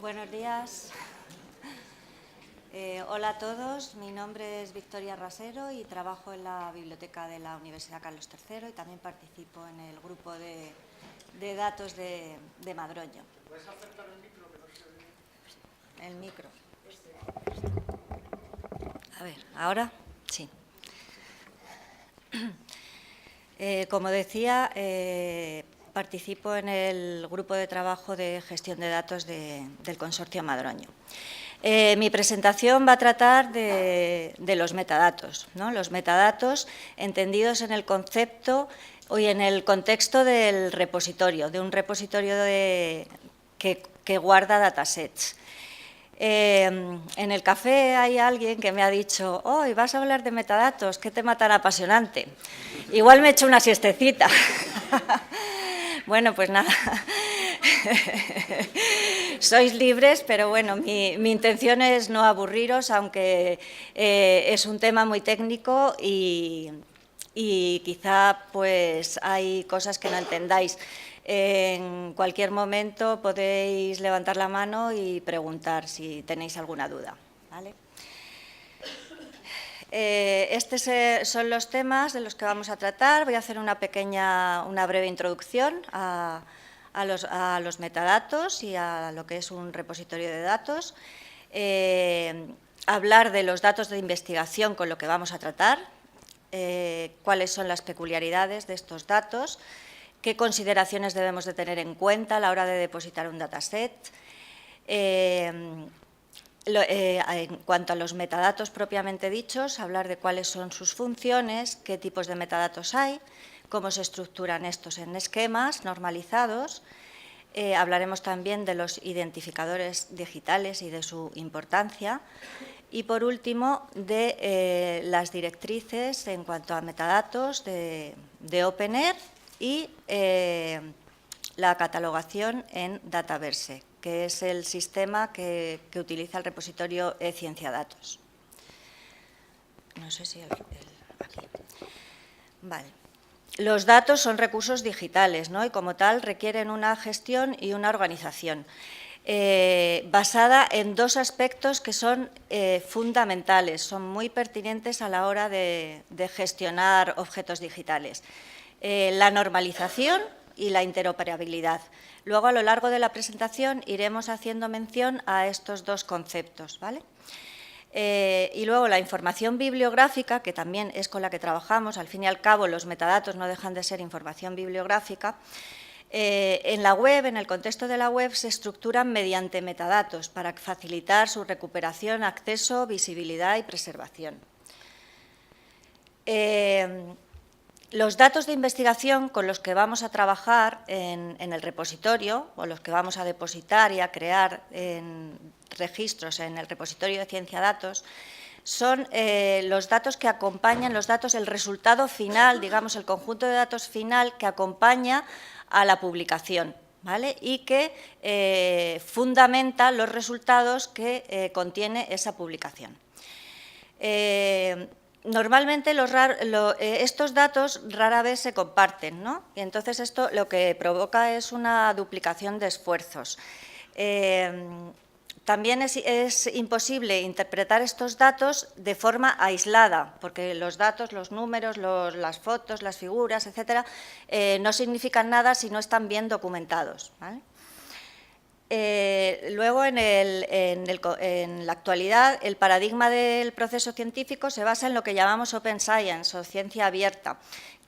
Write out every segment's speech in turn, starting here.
Buenos días. Hola a todos, mi nombre es Victoria Rasero y trabajo en la Biblioteca de la Universidad Carlos III y también participo en el grupo de datos de Madroño. ¿Puedes acercar el micro? Que no se oye? El micro. A ver, ¿ahora? Sí. Como decía, participo en el grupo de trabajo de gestión de datos del Consorcio Madroño. Mi presentación va a tratar de los metadatos, ¿no? Los metadatos entendidos en el concepto y en el contexto del repositorio, de un repositorio que guarda datasets. En el café hay alguien que me ha dicho: «Hoy vas a hablar de metadatos, qué tema tan apasionante». Igual me he hecho una siestecita. Bueno, pues nada. Sois libres, pero bueno, mi intención es no aburriros, aunque es un tema muy técnico y quizá pues hay cosas que no entendáis. En cualquier momento podéis levantar la mano y preguntar si tenéis alguna duda, ¿vale? Estos son los temas de los que vamos a tratar. Voy a hacer una breve introducción a los metadatos y a lo que es un repositorio de datos. Hablar de los datos de investigación con lo que vamos a tratar, cuáles son las peculiaridades de estos datos, qué consideraciones debemos de tener en cuenta a la hora de depositar un dataset. En cuanto a los metadatos propiamente dichos, hablar de cuáles son sus funciones, qué tipos de metadatos hay, cómo se estructuran estos en esquemas normalizados. Hablaremos también de los identificadores digitales y de su importancia. Y, por último, de las directrices en cuanto a metadatos de OpenAIRE y la catalogación en Dataverse, que es el sistema que utiliza el repositorio Cienciadatos. No sé si aquí. Vale. Los datos son recursos digitales, ¿no? Y como tal requieren una gestión y una organización basada en dos aspectos que son fundamentales, son muy pertinentes a la hora de gestionar objetos digitales: la normalización y la interoperabilidad. Luego, a lo largo de la presentación, iremos haciendo mención a estos dos conceptos, ¿vale? Y luego la información bibliográfica, que también es con la que trabajamos. Al fin y al cabo, los metadatos no dejan de ser información bibliográfica. En la web, en el contexto de la web, se estructuran mediante metadatos para facilitar su recuperación, acceso, visibilidad y preservación. Los datos de investigación con los que vamos a trabajar en el repositorio, o los que vamos a depositar y a crear registros en el repositorio de Cienciadatos, son los datos que acompañan, el resultado final, digamos, el conjunto de datos final que acompaña a la publicación, ¿vale? Y que fundamenta los resultados que contiene esa publicación. Normalmente estos datos rara vez se comparten, ¿no? Y entonces esto lo que provoca es una duplicación de esfuerzos. También es imposible interpretar estos datos de forma aislada, porque los datos, los números, las fotos, las figuras, etcétera, no significan nada si no están bien documentados, ¿vale? Luego, en la actualidad, el paradigma del proceso científico se basa en lo que llamamos Open Science o ciencia abierta,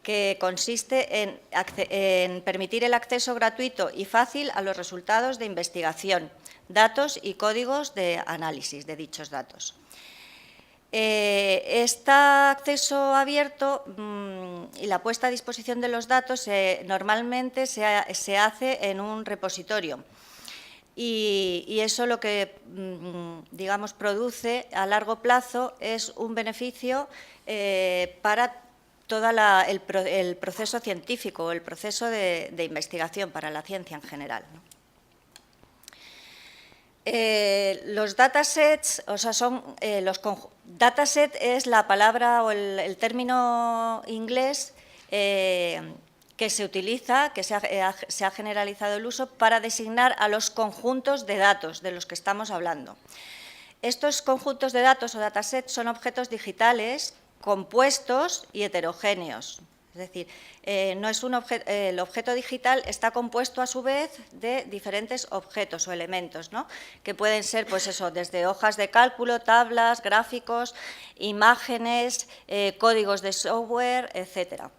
que consiste en permitir el acceso gratuito y fácil a los resultados de investigación, datos y códigos de análisis de dichos datos. Este acceso abierto y la puesta a disposición de los datos normalmente se hace en un repositorio. Y eso lo que, digamos, produce a largo plazo es un beneficio para todo el proceso científico, el proceso de investigación, para la ciencia en general, ¿no? Los datasets, o sea, dataset es la palabra o el término inglés que que se utiliza, que se ha generalizado el uso para designar a los conjuntos de datos de los que estamos hablando. Estos conjuntos de datos o datasets son objetos digitales compuestos y heterogéneos. Es decir, no es el objeto digital está compuesto a su vez de diferentes objetos o elementos, ¿no? Que pueden ser, pues eso, desde hojas de cálculo, tablas, gráficos, imágenes, códigos de software, etcétera.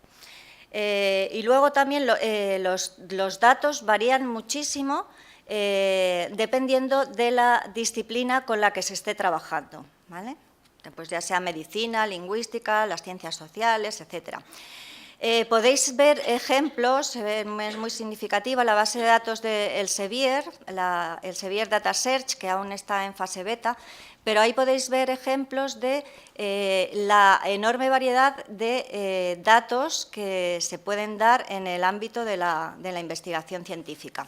Y luego también los datos varían muchísimo dependiendo de la disciplina con la que se esté trabajando, ¿vale? Pues ya sea medicina, lingüística, las ciencias sociales, etcétera. Podéis ver ejemplos, es muy significativa la base de datos de Elsevier, el Elsevier Data Search, que aún está en fase beta, pero ahí podéis ver ejemplos de la enorme variedad de datos que se pueden dar en el ámbito de la investigación científica.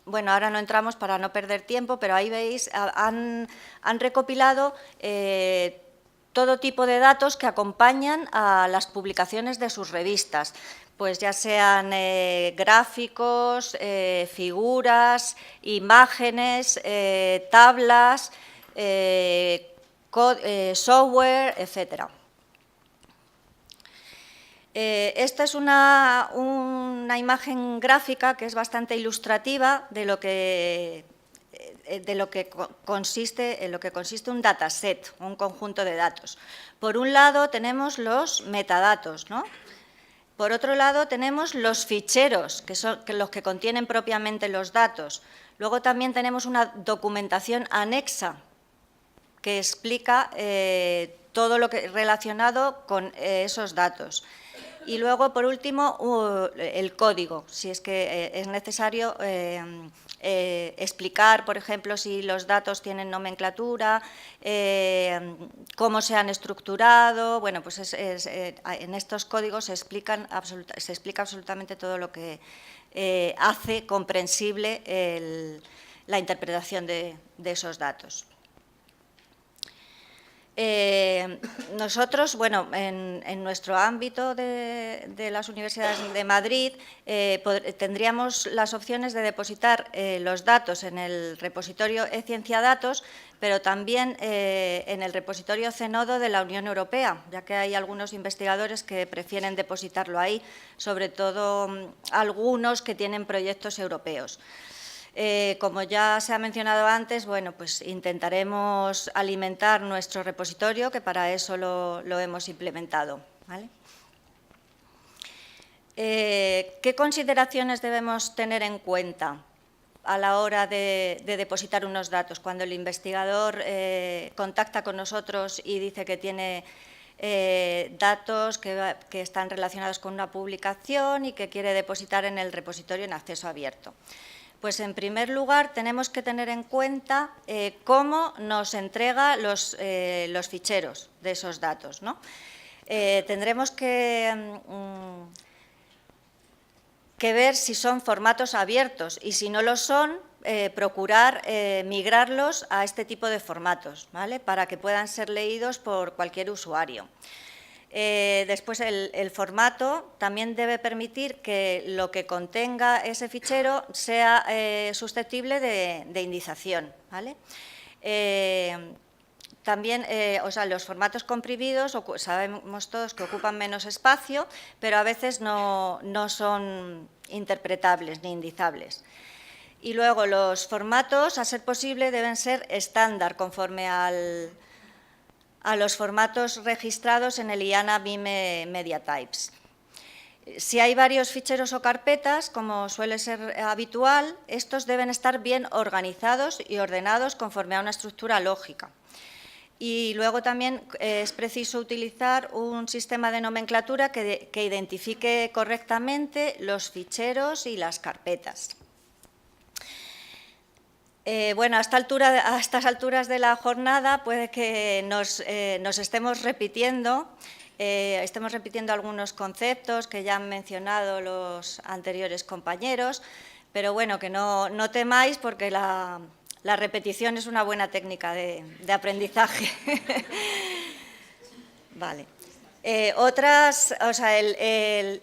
Bueno, ahora no entramos para no perder tiempo, pero ahí veis, han recopilado todo tipo de datos que acompañan a las publicaciones de sus revistas, pues ya sean gráficos, figuras, imágenes, tablas, software, etcétera. Esta es una imagen gráfica que es bastante ilustrativa de lo que consiste un dataset, un conjunto de datos. Por un lado tenemos los metadatos, ¿no? Por otro lado tenemos los ficheros, que son los que contienen propiamente los datos. Luego también tenemos una documentación anexa que explica todo lo relacionado con esos datos. Y luego, por último, el código, si es que es necesario explicar, por ejemplo, si los datos tienen nomenclatura, cómo se han estructurado. Bueno, pues en estos códigos se explica absolutamente todo lo que hace comprensible la interpretación de esos datos. Nosotros, bueno, en nuestro ámbito de las universidades de Madrid tendríamos las opciones de depositar los datos en el repositorio eCienciadatos, pero también en el repositorio Zenodo de la Unión Europea, ya que hay algunos investigadores que prefieren depositarlo ahí, sobre todo algunos que tienen proyectos europeos. Como ya se ha mencionado antes, bueno, pues intentaremos alimentar nuestro repositorio, que para eso lo hemos implementado, ¿vale? ¿Qué consideraciones debemos tener en cuenta a la hora de depositar unos datos? Cuando el investigador contacta con nosotros y dice que tiene datos que están relacionados con una publicación y que quiere depositar en el repositorio en acceso abierto. Pues, en primer lugar, tenemos que tener en cuenta cómo nos entrega los ficheros de esos datos, ¿no? Tendremos que ver si son formatos abiertos y, si no lo son, procurar migrarlos a este tipo de formatos, ¿vale? Para que puedan ser leídos por cualquier usuario. Después, el formato también debe permitir que lo que contenga ese fichero sea susceptible de indización, ¿vale? También, los formatos comprimidos sabemos todos que ocupan menos espacio, pero a veces no son interpretables ni indizables. Y luego, los formatos, a ser posible, deben ser estándar, conforme a los formatos registrados en el IANA BIME MediaTypes. Si hay varios ficheros o carpetas, como suele ser habitual, estos deben estar bien organizados y ordenados conforme a una estructura lógica. Y luego también es preciso utilizar un sistema de nomenclatura que identifique correctamente los ficheros y las carpetas. Bueno, a estas alturas de la jornada puede que nos estemos repitiendo algunos conceptos que ya han mencionado los anteriores compañeros, pero bueno, que no temáis, porque la repetición es una buena técnica de aprendizaje. Vale. El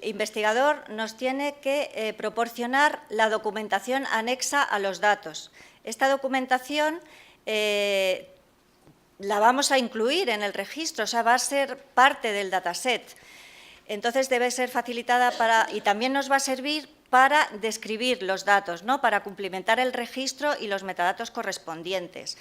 investigador nos tiene que proporcionar la documentación anexa a los datos. Esta documentación la vamos a incluir en el registro, o sea, va a ser parte del dataset. Entonces, debe ser facilitada y también nos va a servir para describir los datos, ¿no?, para cumplimentar el registro y los metadatos correspondientes.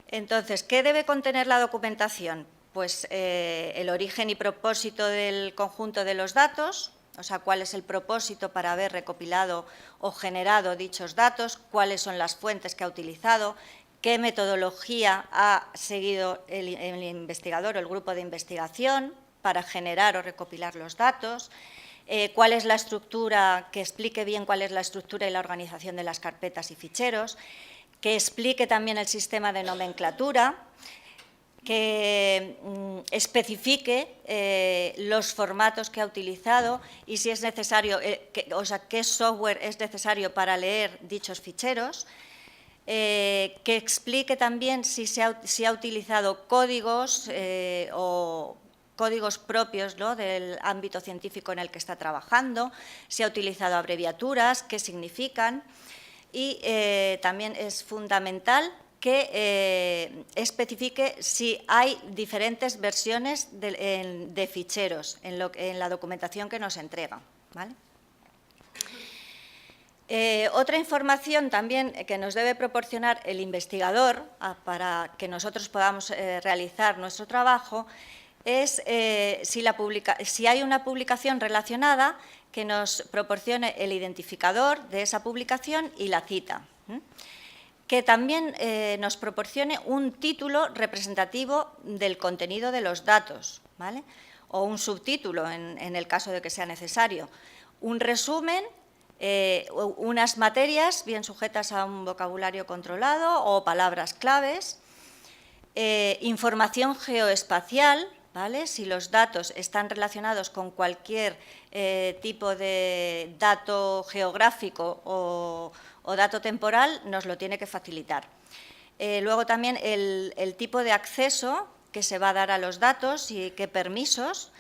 Entonces, ¿qué debe contener la documentación? Pues el origen y propósito del conjunto de los datos, o sea, cuál es el propósito para haber recopilado o generado dichos datos, cuáles son las fuentes que ha utilizado, qué metodología ha seguido el investigador o el grupo de investigación para generar o recopilar los datos, cuál es la estructura, que explique bien cuál es la estructura y la organización de las carpetas y ficheros, que explique también el sistema de nomenclatura, que especifique los formatos que ha utilizado y si es necesario, qué software es necesario para leer dichos ficheros, que explique también si ha utilizado códigos o códigos propios, ¿no?, del ámbito científico en el que está trabajando, si ha utilizado abreviaturas, qué significan, y también es fundamental que especifique si hay diferentes versiones de ficheros en la documentación que nos entrega, ¿vale? Otra información también que nos debe proporcionar el investigador para que nosotros podamos realizar nuestro trabajo es si hay una publicación relacionada que nos proporcione el identificador de esa publicación y la cita. Que también nos proporcione un título representativo del contenido de los datos, ¿vale?, o un subtítulo en el caso de que sea necesario. Un resumen, unas materias bien sujetas a un vocabulario controlado o palabras claves, información geoespacial, ¿vale?, si los datos están relacionados con cualquier tipo de dato geográfico o dato temporal, nos lo tiene que facilitar. Luego también el tipo de acceso que se va a dar a los datos y qué permisos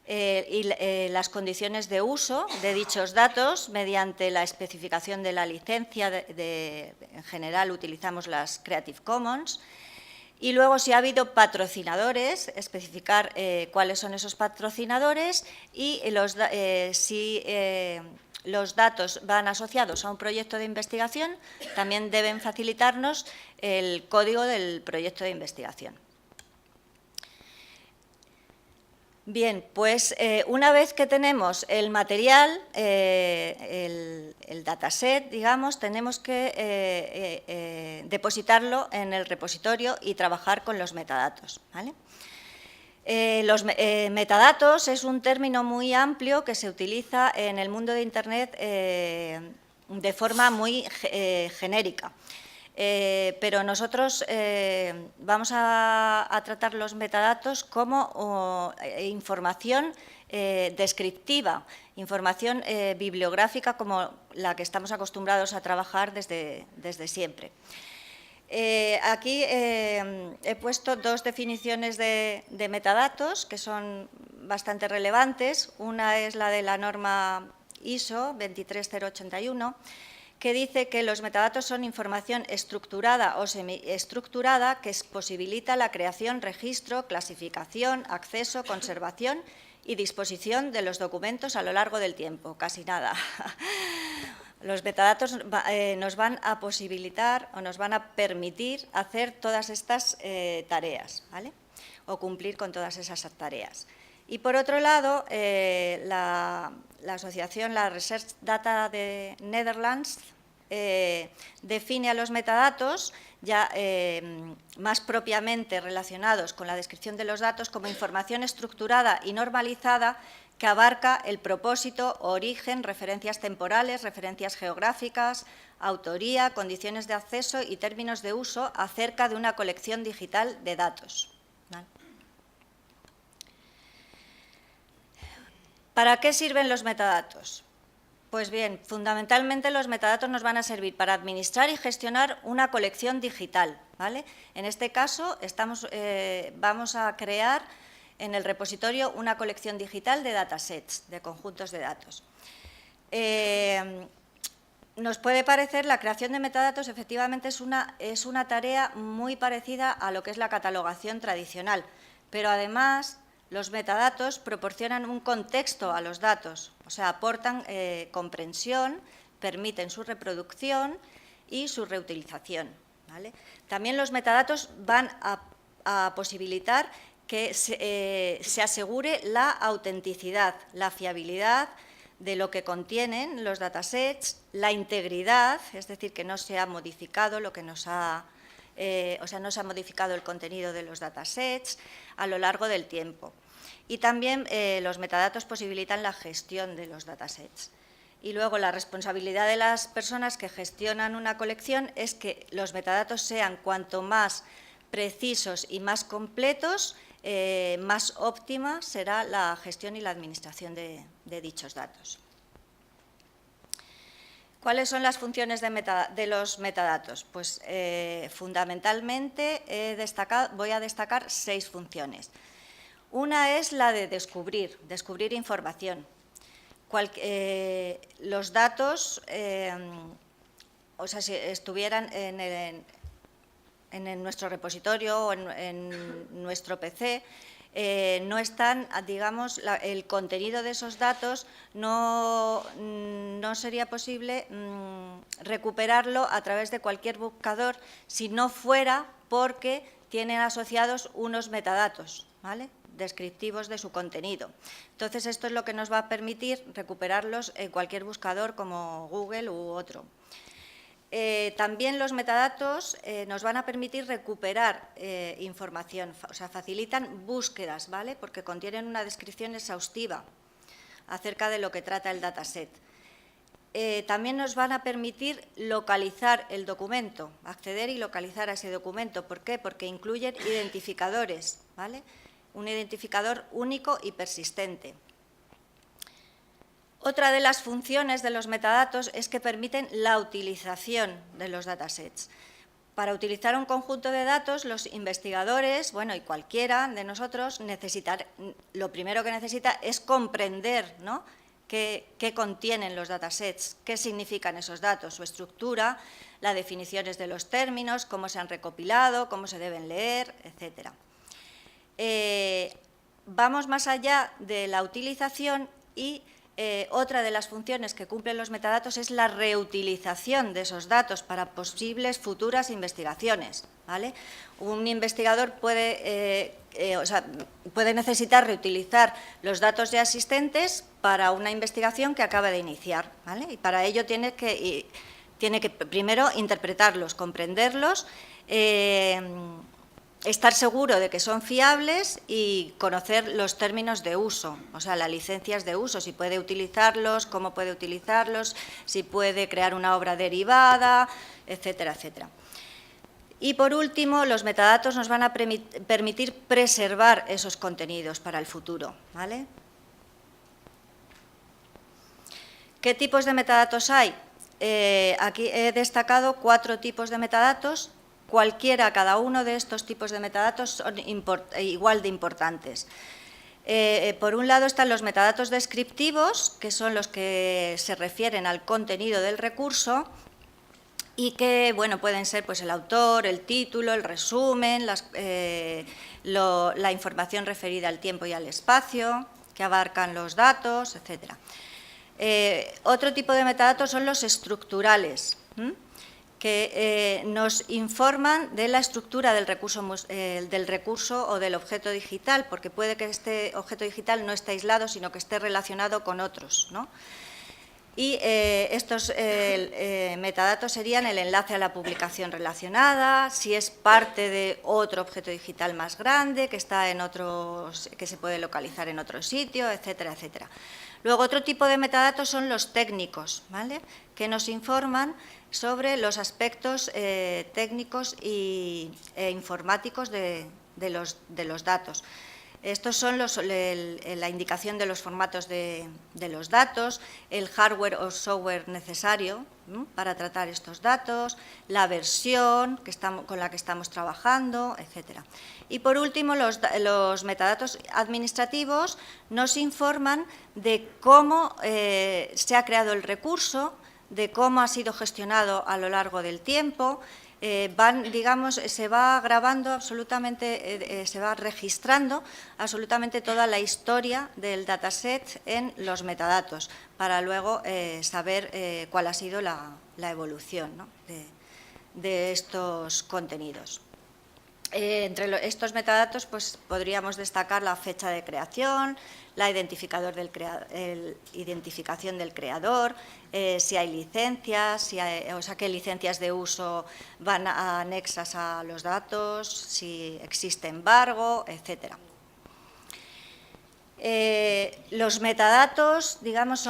y las condiciones de uso de dichos datos mediante la especificación de la licencia. En general utilizamos las Creative Commons. Y luego, si ha habido patrocinadores, especificar cuáles son esos patrocinadores y si los datos van asociados a un proyecto de investigación, también deben facilitarnos el código del proyecto de investigación. Bien, pues una vez que tenemos el material, el dataset, digamos, tenemos que depositarlo en el repositorio y trabajar con los metadatos, ¿vale? Los metadatos es un término muy amplio que se utiliza en el mundo de Internet de forma muy genérica. Pero nosotros vamos a tratar los metadatos como información descriptiva, información bibliográfica como la que estamos acostumbrados a trabajar desde siempre. Aquí he puesto dos definiciones de metadatos que son bastante relevantes. Una es la de la norma ISO 23081, que dice que los metadatos son información estructurada o semiestructurada que posibilita la creación, registro, clasificación, acceso, conservación y disposición de los documentos a lo largo del tiempo. Casi nada. Los metadatos nos van a posibilitar o nos van a permitir hacer todas estas tareas, ¿vale?, o cumplir con todas esas tareas. Y, por otro lado, la asociación, la Research Data de Netherlands, define a los metadatos ya más propiamente relacionados con la descripción de los datos como información estructurada y normalizada que abarca el propósito, origen, referencias temporales, referencias geográficas, autoría, condiciones de acceso y términos de uso acerca de una colección digital de datos. ¿Vale? ¿Para qué sirven los metadatos? Pues bien, fundamentalmente los metadatos nos van a servir para administrar y gestionar una colección digital, ¿vale? En este caso vamos a crear en el repositorio una colección digital de datasets, de conjuntos de datos. Nos puede parecer la creación de metadatos efectivamente es una tarea muy parecida a lo que es la catalogación tradicional, pero además los metadatos proporcionan un contexto a los datos, o sea, aportan comprensión, permiten su reproducción y su reutilización, ¿vale? También los metadatos van a posibilitar que se asegure la autenticidad, la fiabilidad de lo que contienen los datasets, la integridad, es decir, que no se ha modificado lo que no se ha modificado el contenido de los datasets a lo largo del tiempo. Y también los metadatos posibilitan la gestión de los datasets. Y luego la responsabilidad de las personas que gestionan una colección es que los metadatos sean cuanto más precisos y más completos, más óptima será la gestión y la administración de dichos datos. ¿Cuáles son las funciones de los metadatos? Pues fundamentalmente voy a destacar 6 funciones. Una es la de descubrir información. Los datos, si estuvieran en nuestro repositorio o en nuestro PC, no están, digamos, el contenido de esos datos no sería posible recuperarlo a través de cualquier buscador si no fuera porque tienen asociados unos metadatos, ¿vale?, descriptivos de su contenido. Entonces, esto es lo que nos va a permitir recuperarlos en cualquier buscador como Google u otro. También los metadatos nos van a permitir recuperar información, o sea, facilitan búsquedas, ¿vale?, porque contienen una descripción exhaustiva acerca de lo que trata el dataset. También nos van a permitir localizar el documento, acceder y localizar a ese documento. ¿Por qué? Porque incluyen identificadores, ¿vale?, un identificador único y persistente. Otra de las funciones de los metadatos es que permiten la utilización de los datasets. Para utilizar un conjunto de datos, los investigadores, bueno, y cualquiera de nosotros, lo primero que necesita es comprender, ¿no?, qué contienen los datasets, qué significan esos datos, su estructura, las definiciones de los términos, cómo se han recopilado, cómo se deben leer, etcétera. Vamos más allá de la utilización y otra de las funciones que cumplen los metadatos es la reutilización de esos datos para posibles futuras investigaciones, ¿vale? Un investigador puede necesitar reutilizar los datos ya existentes para una investigación que acaba de iniciar, ¿vale? Y para ello tiene que primero interpretarlos, comprenderlos, estar seguro de que son fiables y conocer los términos de uso, o sea, las licencias de uso, si puede utilizarlos, cómo puede utilizarlos, si puede crear una obra derivada, etcétera, etcétera. Y por último, los metadatos nos van a permitir preservar esos contenidos para el futuro, ¿vale? ¿Qué tipos de metadatos hay? Aquí he destacado 4 tipos de metadatos. Cada uno de estos tipos de metadatos son igual de importantes. Por un lado están los metadatos descriptivos, que son los que se refieren al contenido del recurso y que, bueno, pueden ser pues, el autor, el título, el resumen, la información referida al tiempo y al espacio, que abarcan los datos, etc. Otro tipo de metadatos son los estructurales, que nos informan de la estructura del recurso o del objeto digital, porque puede que este objeto digital no esté aislado, sino que esté relacionado con otros, ¿no? Y estos metadatos serían el enlace a la publicación relacionada, si es parte de otro objeto digital más grande, que se puede localizar en otro sitio, etcétera, etcétera. Luego, otro tipo de metadatos son los técnicos, ¿vale?, que nos informan sobre los aspectos técnicos e informáticos de los datos. Estos son la indicación de los formatos de los datos, el hardware o software necesario para tratar estos datos, la versión con la que estamos trabajando, etc. Y por último, los metadatos administrativos nos informan de cómo se ha creado el recurso, de cómo ha sido gestionado a lo largo del tiempo. Se va grabando absolutamente, se va registrando absolutamente toda la historia del dataset en los metadatos, para luego saber cuál ha sido la evolución, ¿no?, de estos contenidos. Entre estos metadatos pues, podríamos destacar la fecha de creación, la identificación del creador, si hay licencias, qué licencias de uso van anexas a los datos, si existe embargo, etc. Los metadatos, digamos,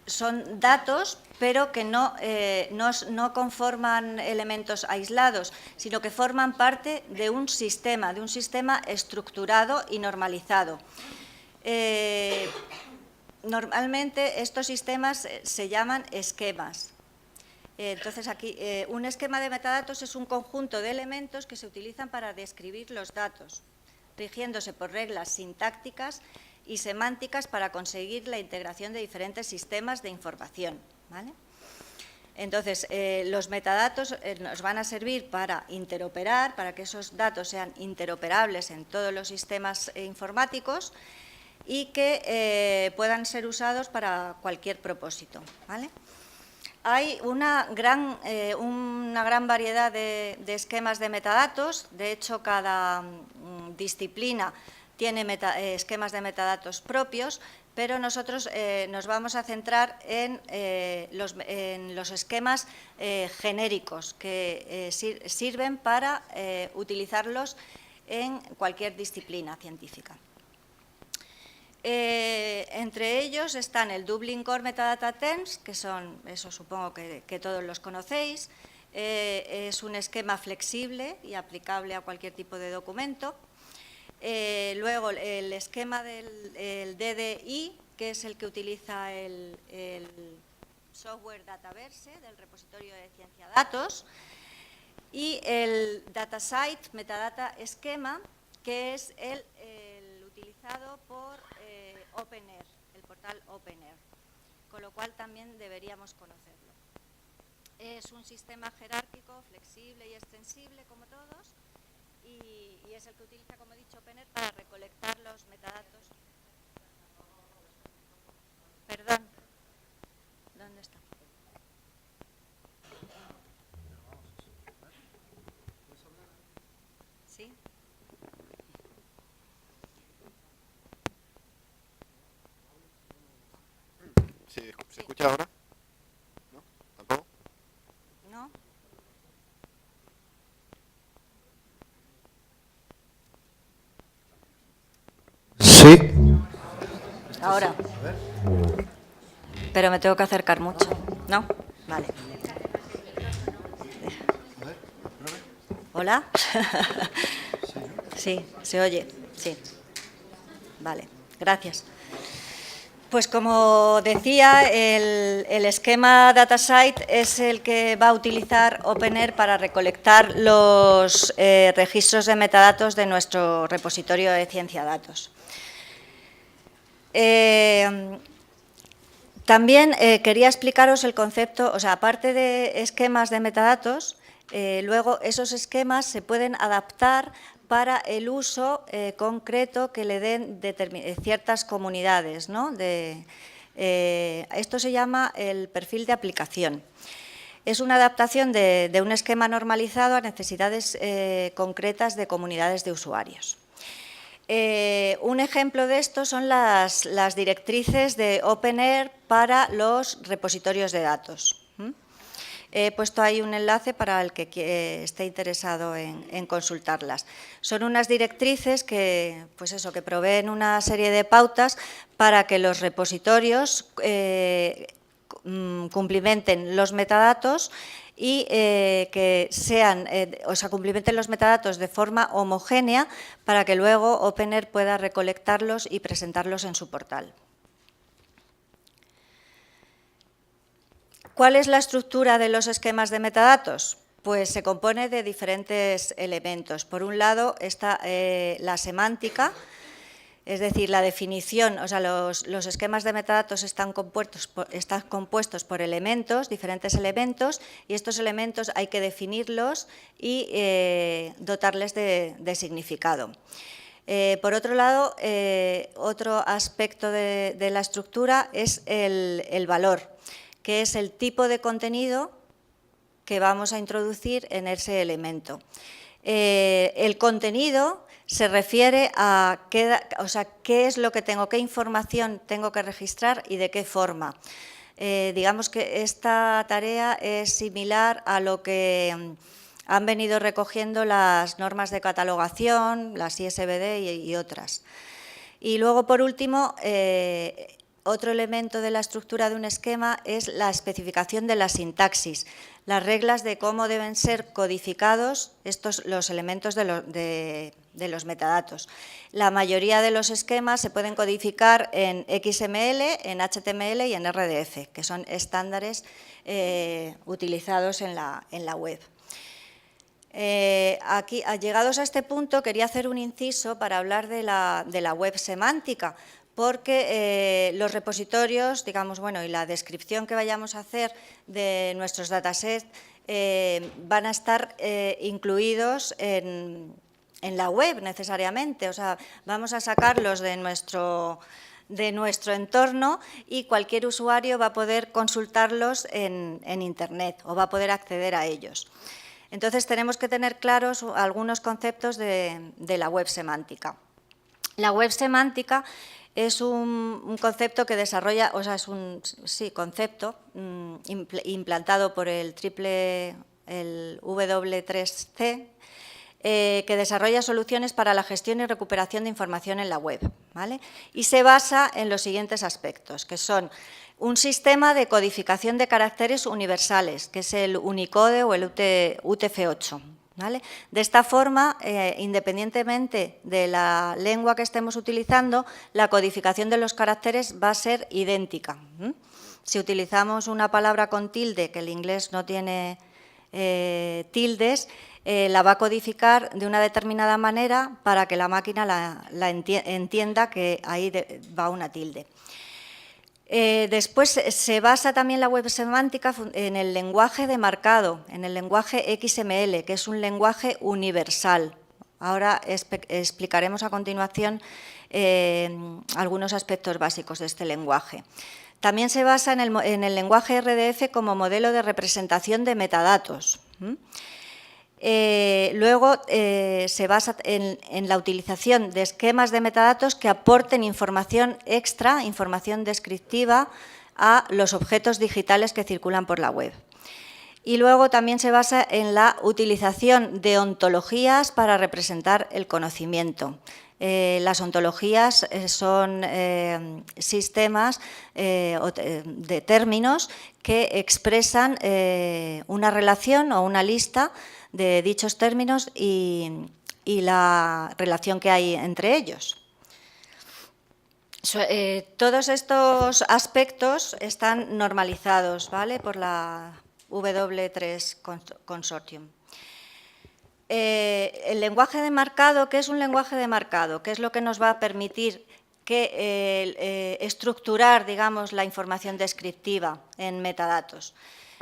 son datos, pero que no conforman elementos aislados, sino que forman parte de un sistema estructurado y normalizado. Normalmente estos sistemas se llaman esquemas. Entonces, aquí un esquema de metadatos es un conjunto de elementos que se utilizan para describir los datos, rigiéndose por reglas sintácticas y semánticas para conseguir la integración de diferentes sistemas de información, ¿vale? Entonces, los metadatos nos van a servir para interoperar, para que esos datos sean interoperables en todos los sistemas informáticos y que puedan ser usados para cualquier propósito, ¿vale? Hay una gran variedad de esquemas de metadatos. De hecho, cada disciplina tiene esquemas de metadatos propios, pero nosotros nos vamos a centrar en los esquemas genéricos que sirven para utilizarlos en cualquier disciplina científica. Entre ellos están el Dublin Core Metadata Terms, que son, eso supongo que todos los conocéis, es un esquema flexible y aplicable a cualquier tipo de documento. Luego el esquema del DDI, que es el que utiliza el software Dataverse del repositorio de ciencia datos, y el DataSite Metadata Schema, que es el utilizado por OpenAIRE, el portal OpenAIRE, con lo cual también deberíamos conocerlo. Es un sistema jerárquico, flexible y extensible, como todos, y es el que utiliza, como he dicho, OpenAIRE para recolectar los metadatos. Perdón, ¿dónde está? ¿Sí? ¿Se escucha ahora? ¿No? ¿Tampoco? ¿No? Sí. Ahora. Pero me tengo que acercar mucho, ¿no? Vale. ¿Hola? Sí, se oye, sí. Vale, gracias. Pues como decía, el esquema DataSite es el que va a utilizar OpenAIRE para recolectar los registros de metadatos de nuestro repositorio de ciencia datos. También quería explicaros el concepto, o sea, aparte de esquemas de metadatos, luego esos esquemas se pueden adaptar para el uso concreto que le den ciertas comunidades, ¿no? Esto se llama el perfil de aplicación. Es una adaptación de un esquema normalizado a necesidades concretas de comunidades de usuarios. Un ejemplo de esto son las directrices de OpenAIRE para los repositorios de datos. He puesto ahí un enlace para el que esté interesado en consultarlas. Son unas directrices que, pues eso, que proveen una serie de pautas para que los repositorios cumplimenten los metadatos y que sean, cumplimenten los metadatos de forma homogénea para que luego OpenAIRE pueda recolectarlos y presentarlos en su portal. ¿Cuál es la estructura de los esquemas de metadatos? Pues se compone de diferentes elementos. Por un lado está la semántica, es decir, la definición, o sea, los esquemas de metadatos están compuestos por elementos, diferentes elementos, y estos elementos hay que definirlos y dotarles de significado. Por otro lado, otro aspecto de la estructura es el valor, que es el tipo de contenido que vamos a introducir en ese elemento. El contenido se refiere a qué es lo que tengo, qué información tengo que registrar y de qué forma. Digamos que esta tarea es similar a lo que han venido recogiendo las normas de catalogación, las ISBD y otras. Y luego, por último, otro elemento de la estructura de un esquema es la especificación de la sintaxis, las reglas de cómo deben ser codificados los elementos de los metadatos. La mayoría de los esquemas se pueden codificar en XML, en HTML y en RDF, que son estándares utilizados en la web. Aquí, llegados a este punto, quería hacer un inciso para hablar de la web semántica, porque los repositorios, digamos, y la descripción que vayamos a hacer de nuestros datasets van a estar incluidos en la web necesariamente, o sea, vamos a sacarlos de nuestro entorno y cualquier usuario va a poder consultarlos en Internet o va a poder acceder a ellos. Entonces, tenemos que tener claros algunos conceptos de la web semántica. La web semántica es un concepto que desarrolla, es un concepto implantado por el W3C, que desarrolla soluciones para la gestión y recuperación de información en la web, ¿vale? Y se basa en los siguientes aspectos, que son un sistema de codificación de caracteres universales, que es el Unicode o el UTF-8. ¿Vale? De esta forma, independientemente de la lengua que estemos utilizando, la codificación de los caracteres va a ser idéntica. Si utilizamos una palabra con tilde, que el inglés no tiene tildes, la va a codificar de una determinada manera para que la máquina entienda que ahí va una tilde. Después se basa también la web semántica en el lenguaje de marcado, en el lenguaje XML, que es un lenguaje universal. Ahora explicaremos a continuación algunos aspectos básicos de este lenguaje. También se basa en el lenguaje RDF como modelo de representación de metadatos. Luego se basa en la utilización de esquemas de metadatos que aporten información extra, información descriptiva a los objetos digitales que circulan por la web. Y luego también se basa en la utilización de ontologías para representar el conocimiento. Las ontologías son sistemas de términos que expresan una relación o una lista de dichos términos y la relación que hay entre ellos. Todos estos aspectos están normalizados, ¿vale?, por la W3 Consortium. El lenguaje de marcado, ¿qué es un lenguaje de marcado? ¿Qué es lo que nos va a permitir estructurar, digamos, la información descriptiva en metadatos?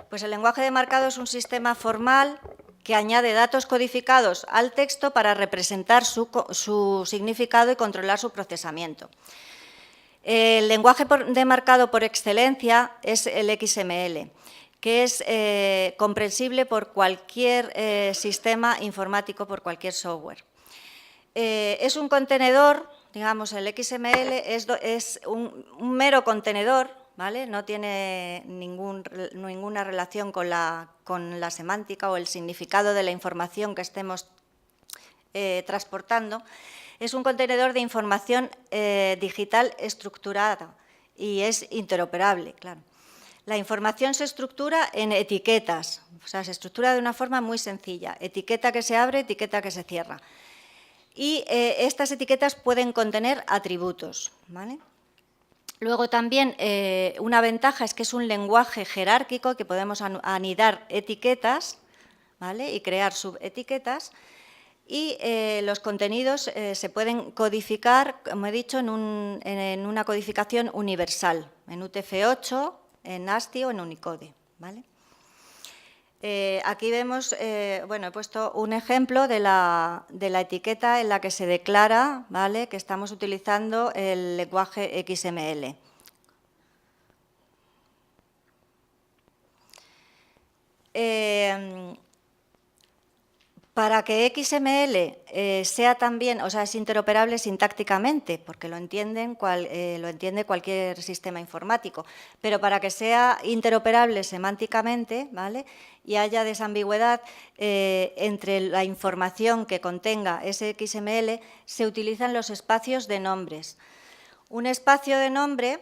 Pues el lenguaje de marcado es un sistema formal que añade datos codificados al texto para representar su significado y controlar su procesamiento. El lenguaje de marcado por excelencia es el XML, que es comprensible por cualquier sistema informático, por cualquier software. Es un contenedor, digamos, el XML es un mero contenedor, ¿vale? No tiene ninguna relación con la semántica o el significado de la información que estemos transportando. Es un contenedor de información digital estructurada y es interoperable, claro. La información se estructura en etiquetas, o sea, se estructura de una forma muy sencilla. Etiqueta que se abre, etiqueta que se cierra. Y estas etiquetas pueden contener atributos, ¿vale? Luego también una ventaja es que es un lenguaje jerárquico que podemos anidar etiquetas, ¿vale? Y crear subetiquetas. Y los contenidos se pueden codificar, como he dicho, en una codificación universal, en UTF-8, en ASCII o en Unicode, ¿vale? Aquí vemos, bueno, he puesto un ejemplo de la etiqueta en la que se declara, ¿vale?, que estamos utilizando el lenguaje XML. Para que XML sea también, o sea, es interoperable sintácticamente, porque lo entiende cualquier sistema informático, pero para que sea interoperable semánticamente, ¿vale?, y haya desambigüedad entre la información que contenga ese XML, se utilizan los espacios de nombres. Un espacio de nombre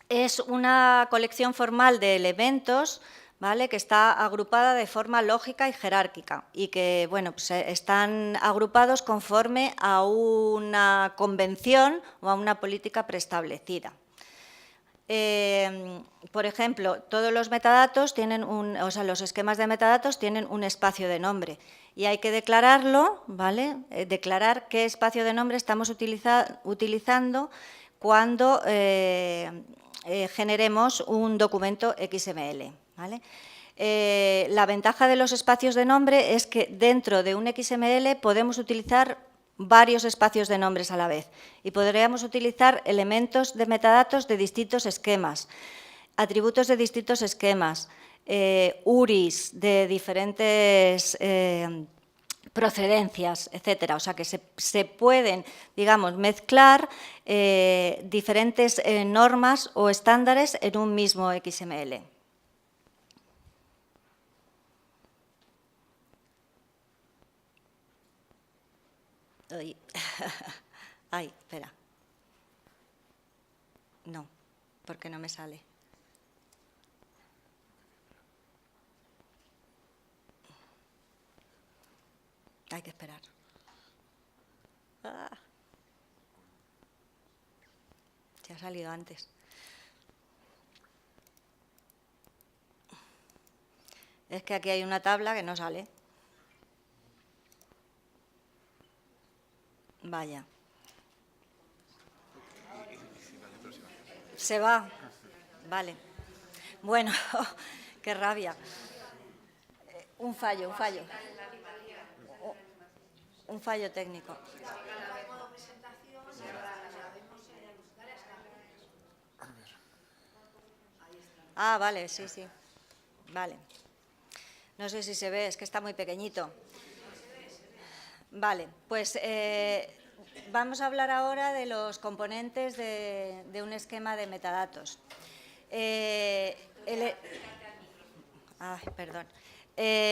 es una colección formal de elementos, ¿vale?, que está agrupada de forma lógica y jerárquica y que, bueno, pues están agrupados conforme a una convención o a una política preestablecida. Por ejemplo, todos los metadatos tienen los esquemas de metadatos tienen un espacio de nombre y hay que declararlo, ¿vale?, declarar qué espacio de nombre estamos utilizando cuando generemos un documento XML, ¿vale? La ventaja de los espacios de nombre es que dentro de un XML podemos utilizar varios espacios de nombres a la vez y podríamos utilizar elementos de metadatos de distintos esquemas, atributos de distintos esquemas, URIs de diferentes procedencias, etcétera. O sea, que se pueden, digamos, mezclar diferentes normas o estándares en un mismo XML. Ay, espera. No, porque no me sale. Hay que esperar. Se ha salido antes. Es que aquí hay una tabla que no sale. Vaya. Se va. Vale. Bueno, qué rabia. Un fallo. Un fallo técnico. Ah, vale, sí. Vale. No sé si se ve, es que está muy pequeñito. Vale, pues vamos a hablar ahora de los componentes de un esquema de metadatos. Perdón.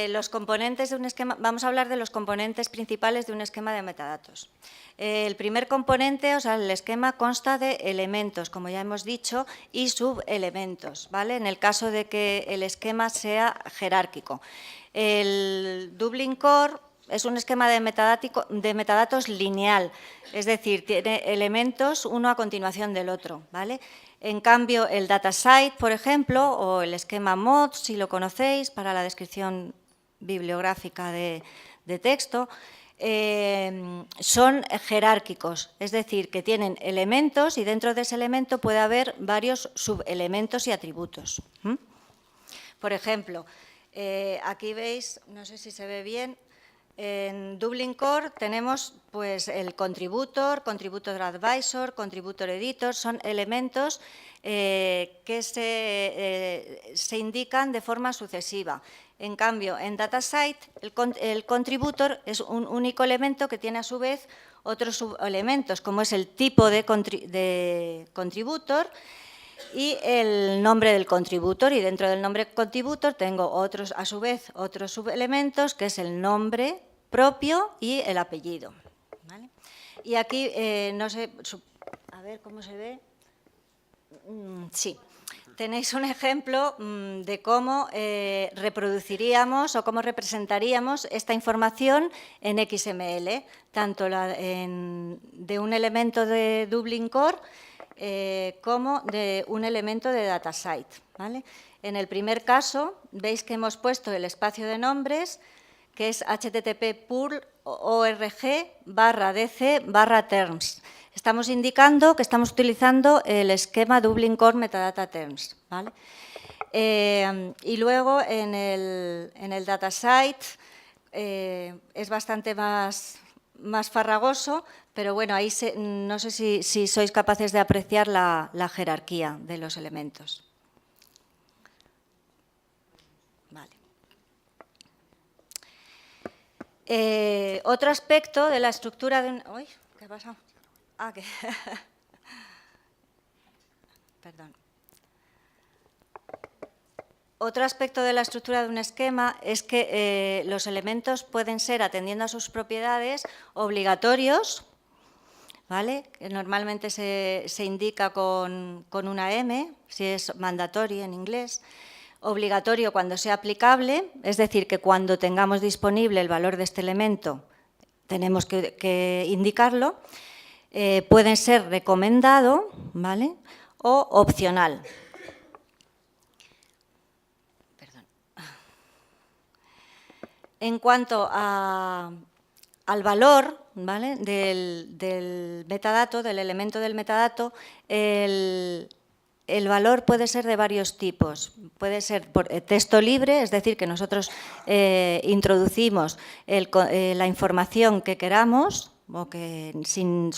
Los componentes de un esquema, vamos a hablar de los componentes principales de un esquema de metadatos. El primer componente, o sea, el esquema consta de elementos, como ya hemos dicho, y subelementos, ¿vale?, en el caso de que el esquema sea jerárquico. El Dublin Core es un esquema de metadatos lineal, es decir, tiene elementos uno a continuación del otro, ¿vale? En cambio, el DataSite, por ejemplo, o el esquema MOD, si lo conocéis, para la descripción bibliográfica de texto, son jerárquicos, es decir, que tienen elementos y dentro de ese elemento puede haber varios subelementos y atributos. Por ejemplo, aquí veis, no sé si se ve bien, en Dublin Core tenemos pues, el contributor advisor, contributor editor, son elementos que se indican de forma sucesiva. En cambio, en DataSite, el contributor es un único elemento que tiene a su vez otros subelementos, como es el tipo de contributor y el nombre del contributor. Y dentro del nombre contributor tengo a su vez otros subelementos, que es el nombre propio y el apellido, ¿vale? Y aquí, no sé, a ver cómo se ve. Sí. Tenéis un ejemplo de cómo reproduciríamos o cómo representaríamos esta información en XML, tanto de un elemento de Dublin Core como de un elemento de DataSite, ¿vale? En el primer caso, veis que hemos puesto el espacio de nombres, que es http://org/dc/terms. Estamos indicando que estamos utilizando el esquema Dublin Core Metadata Terms, ¿vale? Y luego en el datasite es bastante más farragoso, pero bueno, ahí no sé si sois capaces de apreciar la jerarquía de los elementos. Vale. Otro aspecto de la estructura de un... Uy, ¿qué ha pasado? Ah, que... Perdón. Otro aspecto de la estructura de un esquema es que los elementos pueden ser, atendiendo a sus propiedades, obligatorios, ¿vale? Que normalmente se indica con una M, si es mandatory en inglés. Obligatorio cuando sea aplicable, es decir, que cuando tengamos disponible el valor de este elemento tenemos que indicarlo. Pueden ser recomendado, ¿vale? O opcional. Perdón. En cuanto al valor, ¿vale? del metadato, del elemento del metadato, el valor puede ser de varios tipos. Puede ser por texto libre, es decir, que nosotros introducimos la información que queramos, o que sin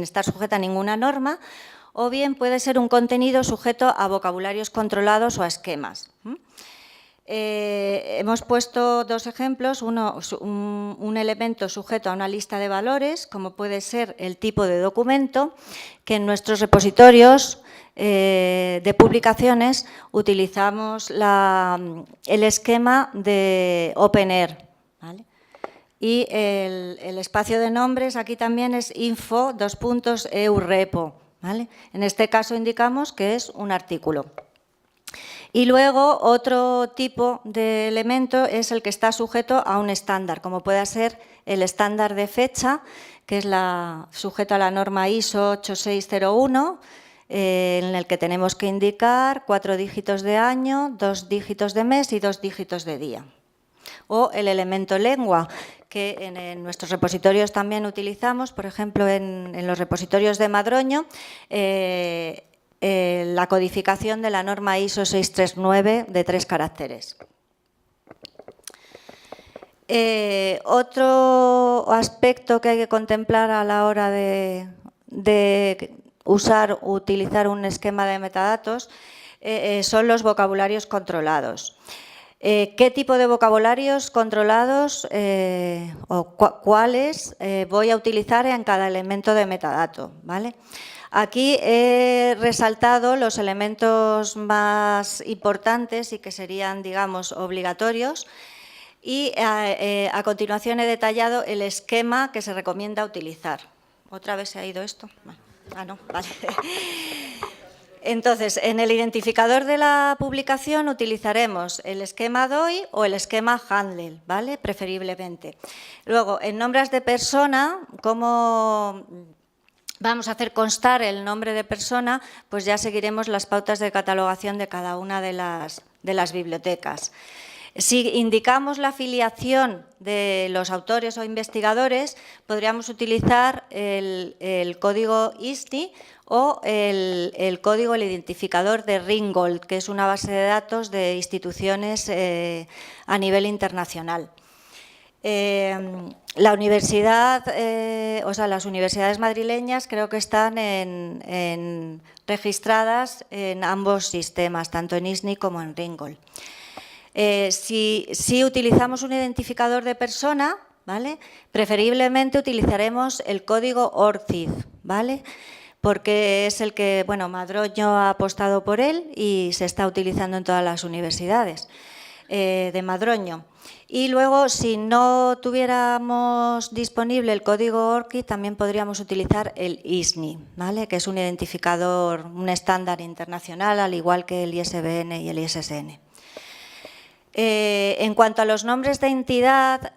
estar sujeta a ninguna norma, o bien puede ser un contenido sujeto a vocabularios controlados o a esquemas. Hemos puesto dos ejemplos, un elemento sujeto a una lista de valores, como puede ser el tipo de documento, que en nuestros repositorios de publicaciones utilizamos el esquema de OpenAir, ¿vale? Y el espacio de nombres aquí también es info:2.eurepo, ¿vale? En este caso indicamos que es un artículo. Y luego otro tipo de elemento es el que está sujeto a un estándar, como puede ser el estándar de fecha, que es sujeto a la norma ISO 8601, en el que tenemos que indicar 4 dígitos de año, 2 dígitos de mes y 2 dígitos de día. O el elemento lengua, que en nuestros repositorios también utilizamos, por ejemplo, en los repositorios de Madroño, la codificación de la norma ISO 639 de 3 caracteres. Otro aspecto que hay que contemplar a la hora de utilizar un esquema de metadatos son los vocabularios controlados. ¿Qué tipo de vocabularios controlados o cuáles voy a utilizar en cada elemento de metadato, ¿vale? Aquí he resaltado los elementos más importantes y que serían, digamos, obligatorios, y a continuación he detallado el esquema que se recomienda utilizar. ¿Otra vez se ha ido esto? Ah, no, vale. Entonces, en el identificador de la publicación utilizaremos el esquema DOI o el esquema Handle, ¿vale? Preferiblemente. Luego, en nombres de persona, ¿cómo vamos a hacer constar el nombre de persona? Pues ya seguiremos las pautas de catalogación de cada una de las bibliotecas. Si indicamos la afiliación de los autores o investigadores, podríamos utilizar el código ISNI o el código, el identificador de Ringgold, que es una base de datos de instituciones a nivel internacional. La universidad, las universidades madrileñas creo que están registradas en ambos sistemas, tanto en ISNI como en Ringgold. Si utilizamos un identificador de persona, ¿vale? Preferiblemente utilizaremos el código ORCID, ¿vale? Porque es el que, bueno, Madroño ha apostado por él y se está utilizando en todas las universidades. de Madroño. Y luego, si no tuviéramos disponible el código ORCID, también podríamos utilizar el ISNI, ¿vale? Que es un identificador, un estándar internacional, al igual que el ISBN y el ISSN. En cuanto a los nombres de entidad,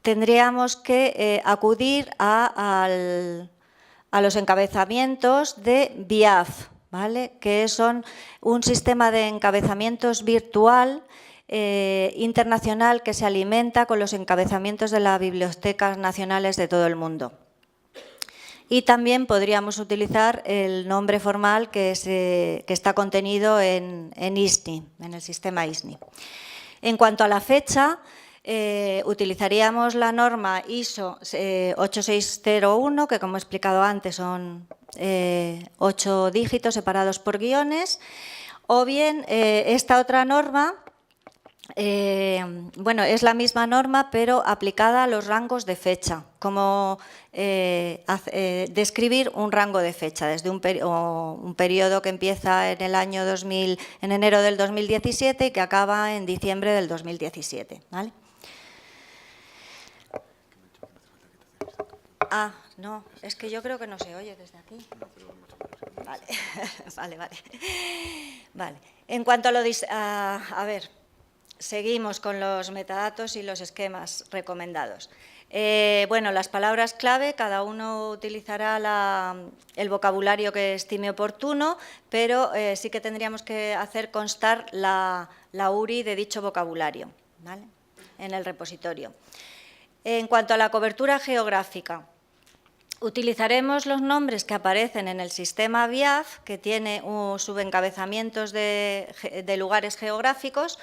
tendríamos que acudir a los encabezamientos de BIAF, ¿vale? Que son un sistema de encabezamientos virtual internacional que se alimenta con los encabezamientos de las bibliotecas nacionales de todo el mundo. Y también podríamos utilizar el nombre formal que está contenido en ISNI, en el sistema ISNI. En cuanto a la fecha, utilizaríamos la norma ISO 8601, que como he explicado antes son 8 dígitos separados por guiones, o bien esta otra norma, bueno, es la misma norma pero aplicada a los rangos de fecha, como describir un rango de fecha, desde un periodo que empieza en el año en enero del 2017 y que acaba en diciembre del 2017, ¿vale? Ah, no, es que yo creo que no se oye desde aquí. Vale, vale. En cuanto a lo... a ver, seguimos con los metadatos y los esquemas recomendados. Bueno, las palabras clave, cada uno utilizará el vocabulario que estime oportuno, pero sí que tendríamos que hacer constar la URI de dicho vocabulario, ¿vale? En el repositorio. En cuanto a la cobertura geográfica, utilizaremos los nombres que aparecen en el sistema BIAF, que tiene subencabezamientos de lugares geográficos,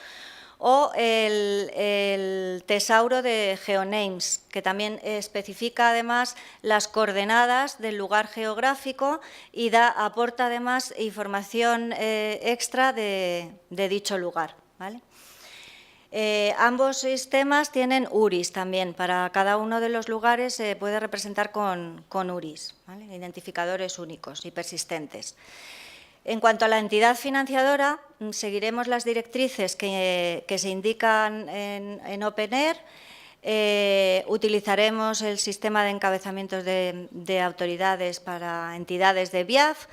o el tesauro de GeoNames, que también especifica además las coordenadas del lugar geográfico y aporta además información extra de dicho lugar, ¿vale? Ambos sistemas tienen URIs también. Para cada uno de los lugares se puede representar con URIs, ¿vale? Identificadores únicos y persistentes. En cuanto a la entidad financiadora, seguiremos las directrices que se indican en OpenAIRE. Utilizaremos el sistema de encabezamientos de autoridades para entidades de BIAF,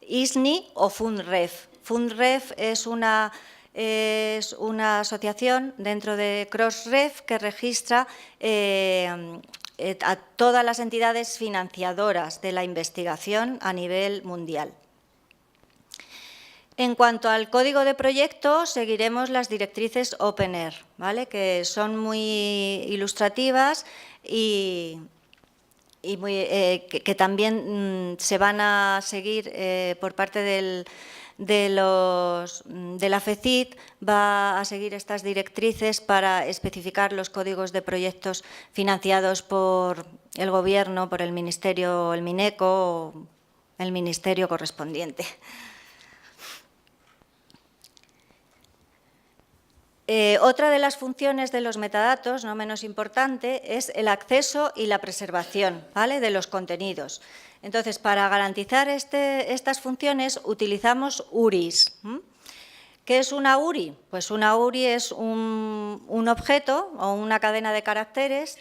ISNI o FUNREF. FUNREF es una asociación dentro de Crossref que registra a todas las entidades financiadoras de la investigación a nivel mundial. En cuanto al código de proyecto, seguiremos las directrices OpenAIRE, ¿vale? Que son muy ilustrativas y que también se van a seguir por parte de la FECID, va a seguir estas directrices para especificar los códigos de proyectos financiados por el Gobierno, por el Ministerio, el MINECO o el Ministerio correspondiente. Otra de las funciones de los metadatos, no menos importante, es el acceso y la preservación, ¿vale?, de los contenidos. Entonces, para garantizar estas funciones utilizamos URIs. ¿Qué es una URI? Pues una URI es un objeto o una cadena de caracteres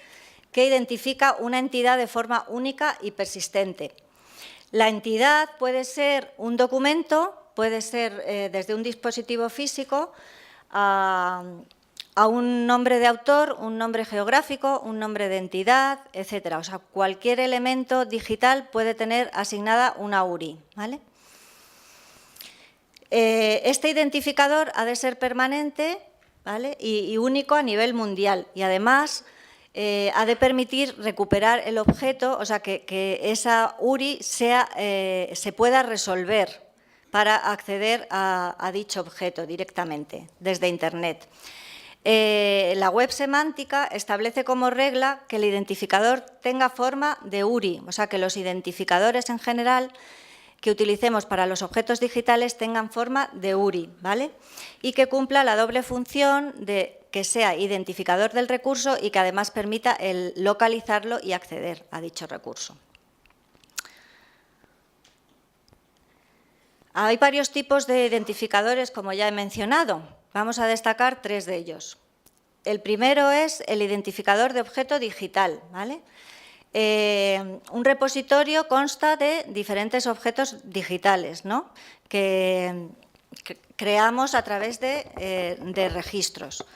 que identifica una entidad de forma única y persistente. La entidad puede ser un documento, puede ser desde un dispositivo físico a un nombre de autor, un nombre geográfico, un nombre de entidad, etcétera. O sea, cualquier elemento digital puede tener asignada una URI, ¿vale? Este identificador ha de ser permanente, ¿vale?, y único a nivel mundial, y además ha de permitir recuperar el objeto, o sea, que esa URI se pueda resolver para acceder a dicho objeto directamente desde Internet. La web semántica establece como regla que el identificador tenga forma de URI, o sea, que los identificadores en general que utilicemos para los objetos digitales tengan forma de URI, ¿vale? Y que cumpla la doble función de que sea identificador del recurso y que además permita el localizarlo y acceder a dicho recurso. Hay varios tipos de identificadores, como ya he mencionado. Vamos a destacar 3 de ellos. El primero es el identificador de objeto digital, ¿vale? Un repositorio consta de diferentes objetos digitales, ¿no?, que creamos a través de registros.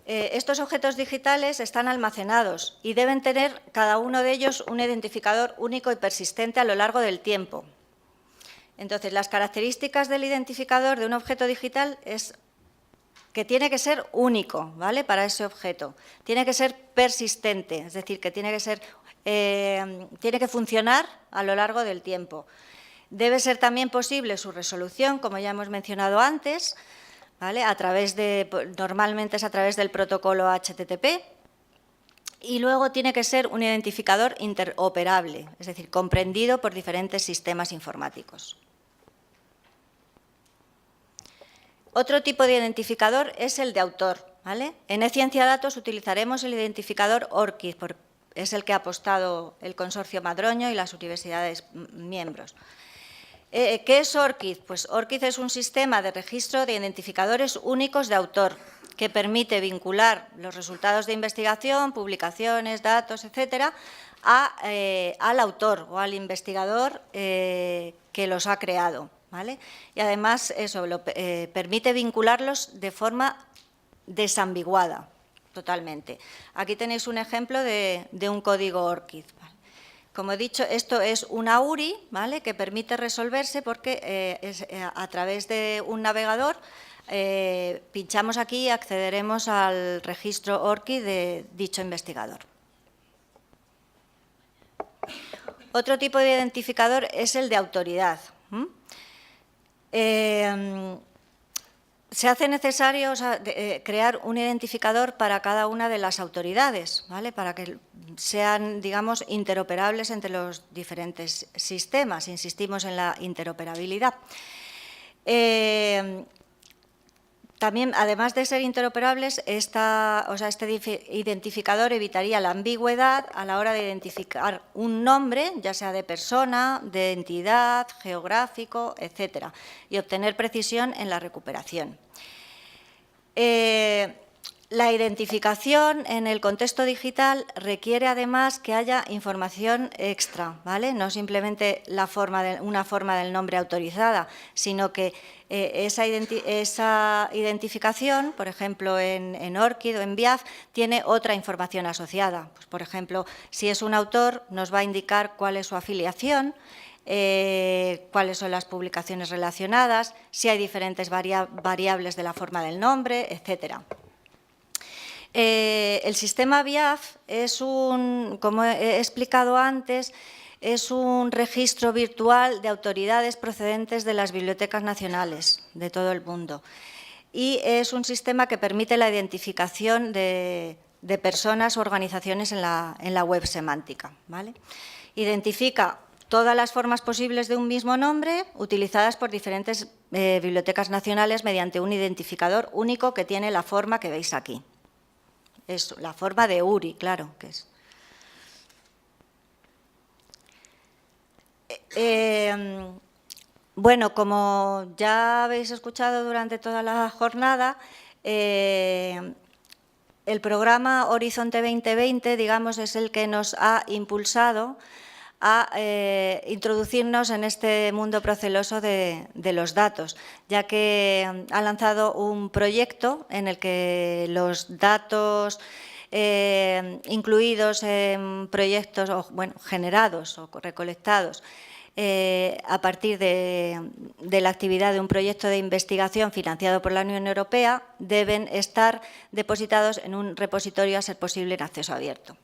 Estos objetos digitales están almacenados y deben tener cada uno de ellos un identificador único y persistente a lo largo del tiempo. Entonces, las características del identificador de un objeto digital es que tiene que ser único, ¿vale?, para ese objeto. Tiene que ser persistente, es decir, que tiene que funcionar a lo largo del tiempo. Debe ser también posible su resolución, como ya hemos mencionado antes, ¿vale?, normalmente es a través del protocolo HTTP. Y luego tiene que ser un identificador interoperable, es decir, comprendido por diferentes sistemas informáticos. Otro tipo de identificador es el de autor, ¿vale? En eCienciadatos utilizaremos el identificador ORCID, es el que ha apostado el Consorcio Madroño y las universidades miembros. ¿Qué es ORCID? Pues ORCID es un sistema de registro de identificadores únicos de autor que permite vincular los resultados de investigación, publicaciones, datos, etcétera, al autor o al investigador que los ha creado, ¿vale? Y además eso permite vincularlos de forma desambiguada, totalmente. Aquí tenéis un ejemplo de un código ORCID, ¿vale? Como he dicho, esto es una URI, ¿vale?, que permite resolverse porque a través de un navegador pinchamos aquí y accederemos al registro ORCID de dicho investigador. Otro tipo de identificador es el de autoridad. Se hace necesario crear un identificador para cada una de las autoridades, ¿vale?, para que sean, digamos, interoperables entre los diferentes sistemas. Insistimos en la interoperabilidad. También, además de ser interoperables, este identificador evitaría la ambigüedad a la hora de identificar un nombre, ya sea de persona, de entidad, geográfico, etcétera, y obtener precisión en la recuperación. La identificación en el contexto digital requiere además que haya información extra, ¿vale?, no simplemente una forma del nombre autorizada, sino que esa identificación, por ejemplo, en ORCID o en BIAF, tiene otra información asociada. Pues, por ejemplo, si es un autor, nos va a indicar cuál es su afiliación, cuáles son las publicaciones relacionadas, si hay diferentes variables de la forma del nombre, etcétera. El sistema BIAF es como he explicado antes, es un registro virtual de autoridades procedentes de las bibliotecas nacionales de todo el mundo. Y es un sistema que permite la identificación de personas o organizaciones en la web semántica, ¿vale? Identifica todas las formas posibles de un mismo nombre utilizadas por diferentes bibliotecas nacionales mediante un identificador único que tiene la forma que veis aquí. Es la forma de URI, claro, que es. Bueno, como ya habéis escuchado durante toda la jornada, el programa Horizonte 2020, digamos, es el que nos ha impulsado a introducirnos en este mundo proceloso de los datos, ya que ha lanzado un proyecto en el que los datos incluidos en proyectos generados o recolectados a partir de la actividad de un proyecto de investigación financiado por la Unión Europea deben estar depositados en un repositorio, a ser posible, en acceso abierto.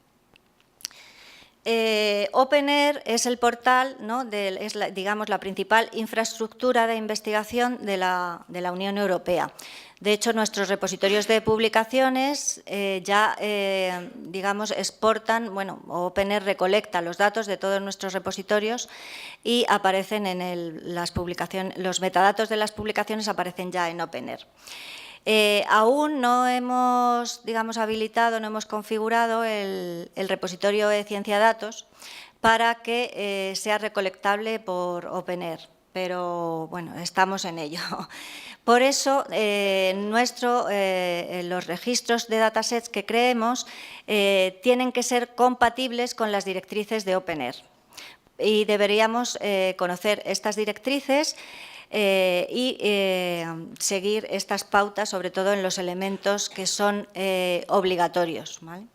OpenAIRE es el portal, ¿no?, digamos, la principal infraestructura de investigación de la Unión Europea. De hecho, nuestros repositorios de publicaciones digamos, exportan, OpenAIRE recolecta los datos de todos nuestros repositorios y aparecen en las publicaciones, los metadatos de las publicaciones aparecen ya en OpenAIRE. Aún no hemos, digamos, habilitado, no hemos configurado el repositorio de eCienciadatos para que sea recolectable por OpenAIRE, pero bueno, estamos en ello. Por eso, los registros de datasets que creemos tienen que ser compatibles con las directrices de OpenAIRE. Y deberíamos conocer estas directrices y seguir estas pautas, sobre todo en los elementos que son obligatorios, ¿vale?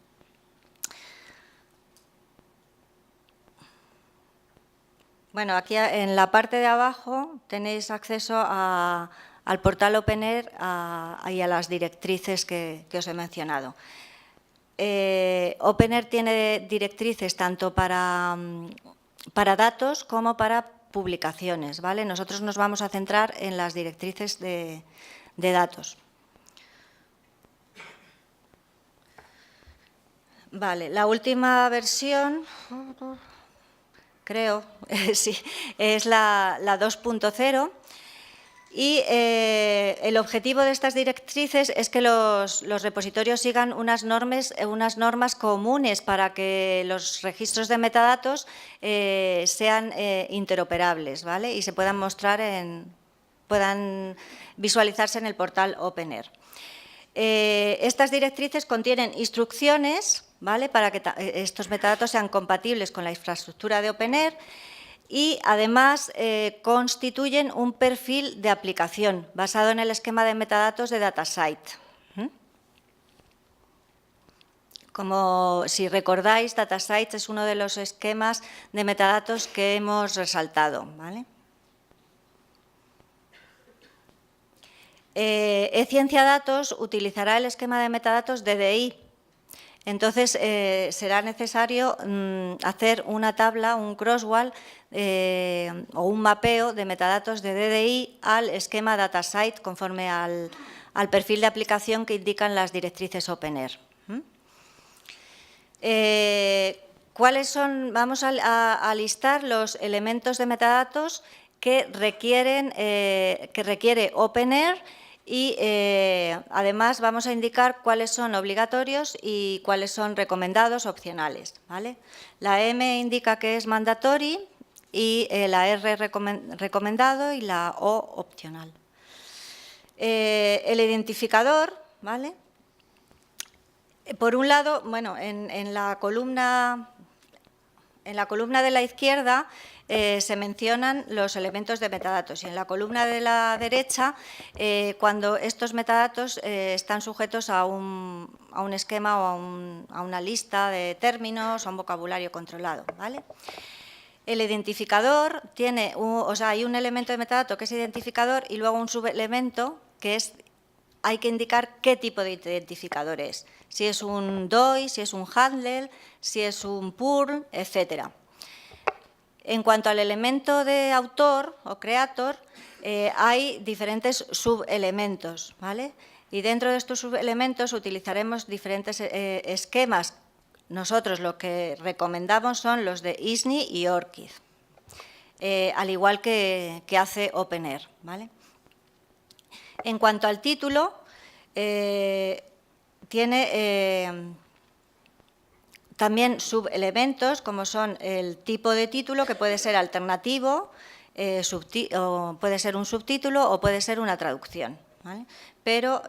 Bueno, aquí en la parte de abajo tenéis acceso al portal OpenAIRE y a las directrices que os he mencionado. OpenAIRE tiene directrices tanto para datos como para publicaciones, ¿vale? Nosotros nos vamos a centrar en las directrices de datos. Vale, la última versión, creo, sí, es la 2.0 y el objetivo de estas directrices es que los repositorios sigan unas normas comunes para que los registros de metadatos sean interoperables, ¿vale? Y se puedan puedan visualizarse en el portal OpenAIRE. Estas directrices contienen instrucciones, ¿vale?, para que estos metadatos sean compatibles con la infraestructura de OpenAIRE y, además, constituyen un perfil de aplicación basado en el esquema de metadatos de DataSite. Como si recordáis, DataSite es uno de los esquemas de metadatos que hemos resaltado, ¿vale? eCiencia Datos utilizará el esquema de metadatos DDI. Entonces, será necesario hacer una tabla, un crosswalk o un mapeo de metadatos de DDI al esquema DataSite conforme al perfil de aplicación que indican las directrices OpenAIRE. ¿Cuáles son? Vamos a listar los elementos de metadatos que requiere OpenAIRE y, además, vamos a indicar cuáles son obligatorios y cuáles son recomendados opcionales, ¿vale? La M indica que es mandatory y la R recomendado y la O opcional. El identificador, ¿vale? Por un lado, bueno, en la columna de la izquierda se mencionan los elementos de metadatos y en la columna de la derecha cuando estos metadatos están sujetos a un esquema o a una lista de términos o a un vocabulario controlado, ¿vale? El identificador tiene, hay un elemento de metadato que es identificador y luego un subelemento que es, hay que indicar qué tipo de identificador es, si es un DOI, si es un handle, si es un PURL, etcétera. En cuanto al elemento de autor o creator, hay diferentes subelementos, ¿vale? Y dentro de estos subelementos utilizaremos diferentes esquemas. Nosotros lo que recomendamos son los de ISNI y ORCID, al igual que hace OpenAIRE, ¿vale? En cuanto al título, tiene también subelementos, como son el tipo de título, que puede ser alternativo, o puede ser un subtítulo o puede ser una traducción, ¿vale? Pero,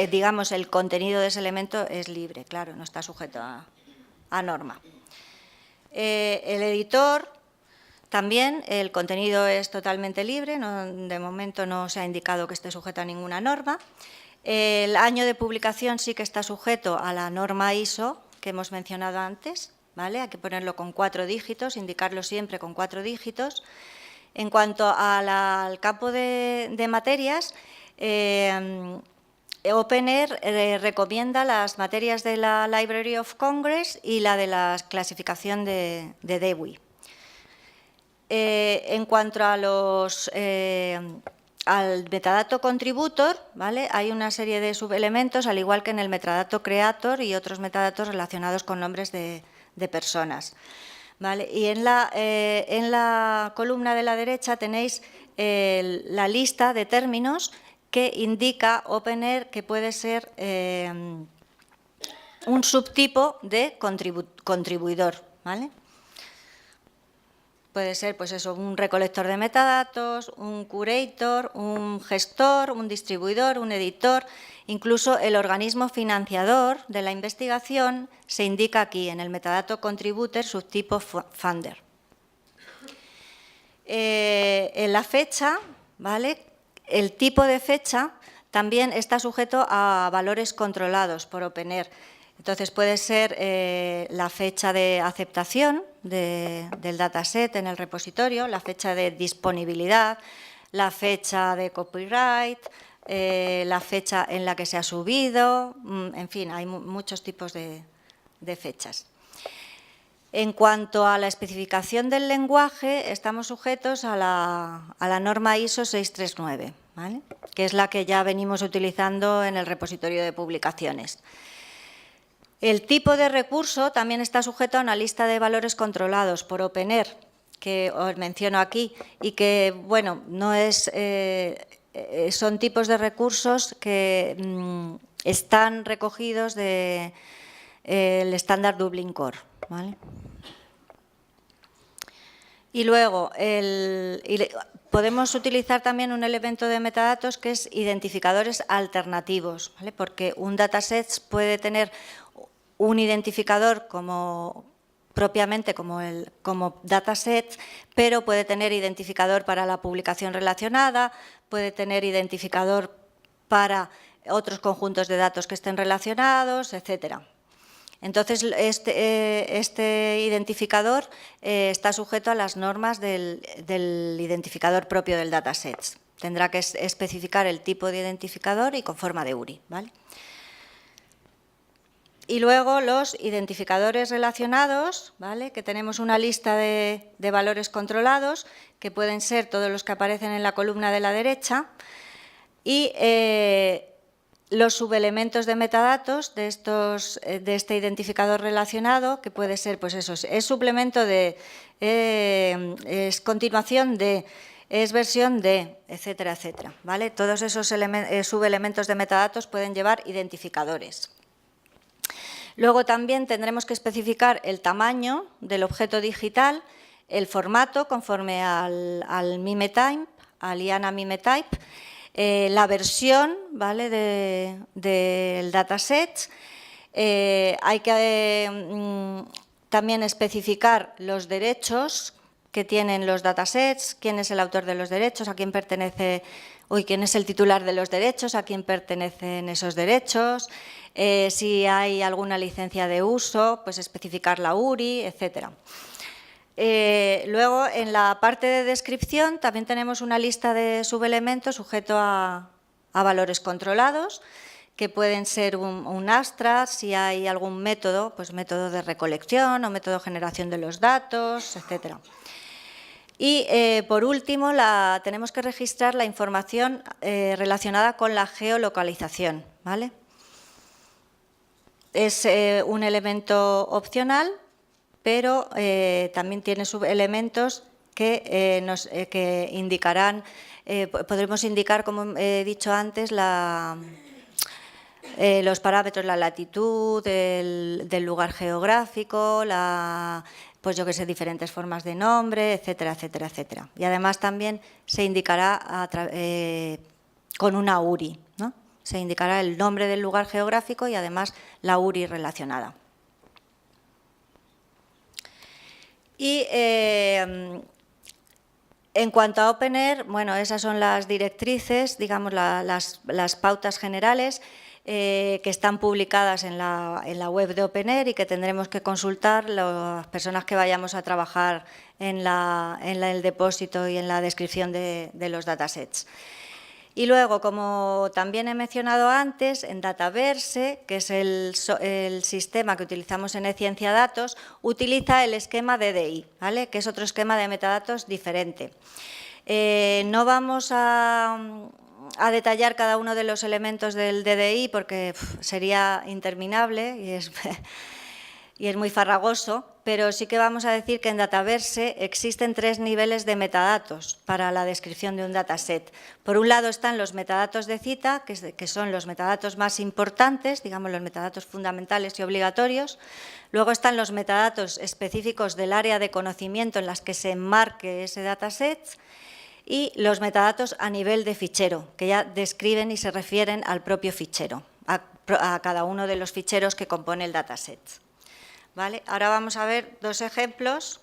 digamos, el contenido de ese elemento es libre, claro, no está sujeto a norma. El editor, también, el contenido es totalmente libre, de momento no se ha indicado que esté sujeto a ninguna norma. El año de publicación sí que está sujeto a la norma ISO que hemos mencionado antes, ¿vale? Hay que ponerlo con 4 dígitos, indicarlo siempre con 4 dígitos. En cuanto al campo de materias, OpenAIRE recomienda las materias de la Library of Congress y la de la clasificación de Dewey. En cuanto a al metadato contributor, ¿vale? Hay una serie de subelementos, al igual que en el metadato creator y otros metadatos relacionados con nombres de personas, ¿vale? Y en la columna de la derecha tenéis la lista de términos que indica OpenAIRE que puede ser un subtipo de contribuidor, ¿vale? Puede ser, pues eso, un recolector de metadatos, un curator, un gestor, un distribuidor, un editor, incluso el organismo financiador de la investigación se indica aquí en el metadato contributor subtipo funder. En la fecha, ¿vale? El tipo de fecha también está sujeto a valores controlados por OpenAIRE. Entonces, puede ser la fecha de aceptación del dataset en el repositorio, la fecha de disponibilidad, la fecha de copyright, la fecha en la que se ha subido, en fin, hay muchos tipos de fechas. En cuanto a la especificación del lenguaje, estamos sujetos a la norma ISO 639, ¿vale? Que es la que ya venimos utilizando en el repositorio de publicaciones. El tipo de recurso también está sujeto a una lista de valores controlados por OpenAIRE, que os menciono aquí, y que, bueno, no es, son tipos de recursos que están recogidos del estándar Dublin Core, ¿vale? Y luego, podemos utilizar también un elemento de metadatos que es identificadores alternativos, ¿vale? Porque un dataset puede tener un identificador propiamente como dataset, pero puede tener identificador para la publicación relacionada, puede tener identificador para otros conjuntos de datos que estén relacionados, etcétera. Entonces, este identificador está sujeto a las normas del identificador propio del dataset. Tendrá que especificar el tipo de identificador y con forma de URI, ¿vale? Y luego los identificadores relacionados, ¿vale? Que tenemos una lista de valores controlados, que pueden ser todos los que aparecen en la columna de la derecha, y los subelementos de metadatos de este identificador relacionado, que puede ser, pues eso, es suplemento de, es continuación de, es versión de, etcétera, etcétera, ¿vale? Todos esos subelementos de metadatos pueden llevar identificadores. Luego también tendremos que especificar el tamaño del objeto digital, el formato conforme al MimeType, al IANA MimeType, la versión, ¿vale? del dataset. Hay que también especificar los derechos que tienen los datasets, quién es el autor de los derechos, a quién pertenece, quién es el titular de los derechos, a quién pertenecen esos derechos, si hay alguna licencia de uso, pues especificar la URI, etcétera. Luego, en la parte de descripción, también tenemos una lista de subelementos sujeto a valores controlados, que pueden ser un abstract, si hay algún método, pues método de recolección o método de generación de los datos, etcétera. Y, por último, tenemos que registrar la información relacionada con la geolocalización, ¿vale? Es un elemento opcional, pero también tiene subelementos que indicarán, podremos indicar, como he dicho antes, los parámetros, la latitud del lugar geográfico, pues yo que sé, diferentes formas de nombre, etcétera, etcétera, etcétera. Y además también se indicará con una URI, ¿no? Se indicará el nombre del lugar geográfico y además la URI relacionada. Y en cuanto a OpenAIRE, bueno, esas son las directrices, digamos, las pautas generales que están publicadas en la web de OpenAIRE y que tendremos que consultar las personas que vayamos a trabajar en el depósito y en la descripción de los datasets. Y luego, como también he mencionado antes, en Dataverse, que es el sistema que utilizamos en eCiencia Datos, utiliza el esquema DDI, ¿vale? Que es otro esquema de metadatos diferente. No vamos a detallar cada uno de los elementos del DDI porque sería interminable y es muy farragoso, pero sí que vamos a decir que en Dataverse existen 3 niveles de metadatos para la descripción de un dataset. Por un lado están los metadatos de cita, que son los metadatos más importantes, digamos los metadatos fundamentales y obligatorios. Luego están los metadatos específicos del área de conocimiento en las que se enmarque ese dataset, y los metadatos a nivel de fichero, que ya describen y se refieren al propio fichero, a cada uno de los ficheros que compone el dataset. ¿Vale? Ahora vamos a ver 2 ejemplos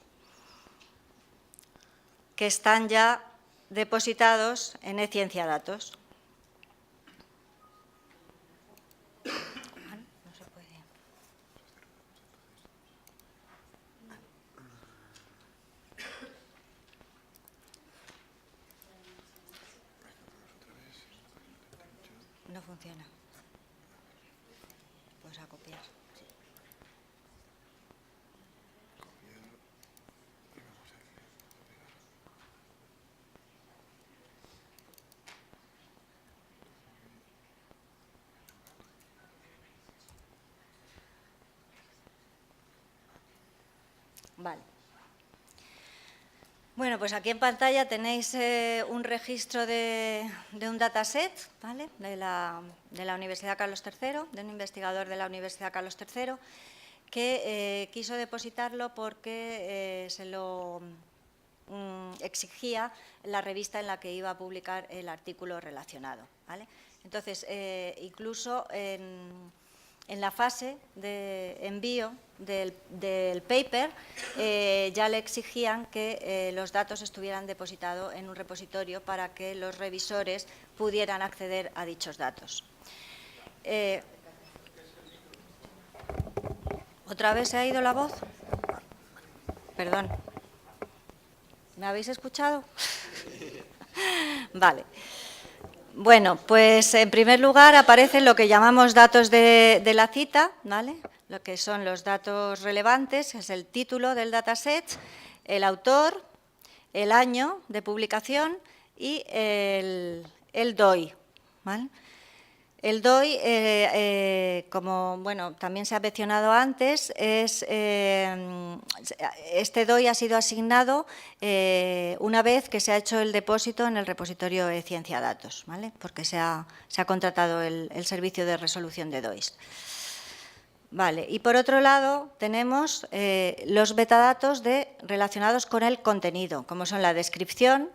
que están ya depositados en eCiencia Datos. No se puede. No funciona. Pues a copiar. Vale. Bueno, pues aquí en pantalla tenéis un registro de un dataset, ¿vale? de la Universidad Carlos III, de un investigador de la Universidad Carlos III, que quiso depositarlo porque se lo exigía la revista en la que iba a publicar el artículo relacionado, ¿vale? Entonces, incluso en la fase de envío del paper ya le exigían que los datos estuvieran depositados en un repositorio para que los revisores pudieran acceder a dichos datos. ¿Otra vez se ha ido la voz? Perdón. ¿Me habéis escuchado? Vale. Bueno, pues en primer lugar aparecen lo que llamamos datos de la cita, ¿vale? Lo que son los datos relevantes, es el título del dataset, el autor, el año de publicación y el DOI, ¿vale? El DOI, como bueno, también se ha mencionado antes, este DOI ha sido asignado una vez que se ha hecho el depósito en el repositorio de Ciencia Datos, ¿vale? Porque se ha contratado el servicio de resolución de DOIs. Vale, y por otro lado tenemos los metadatos relacionados con el contenido, como son la descripción,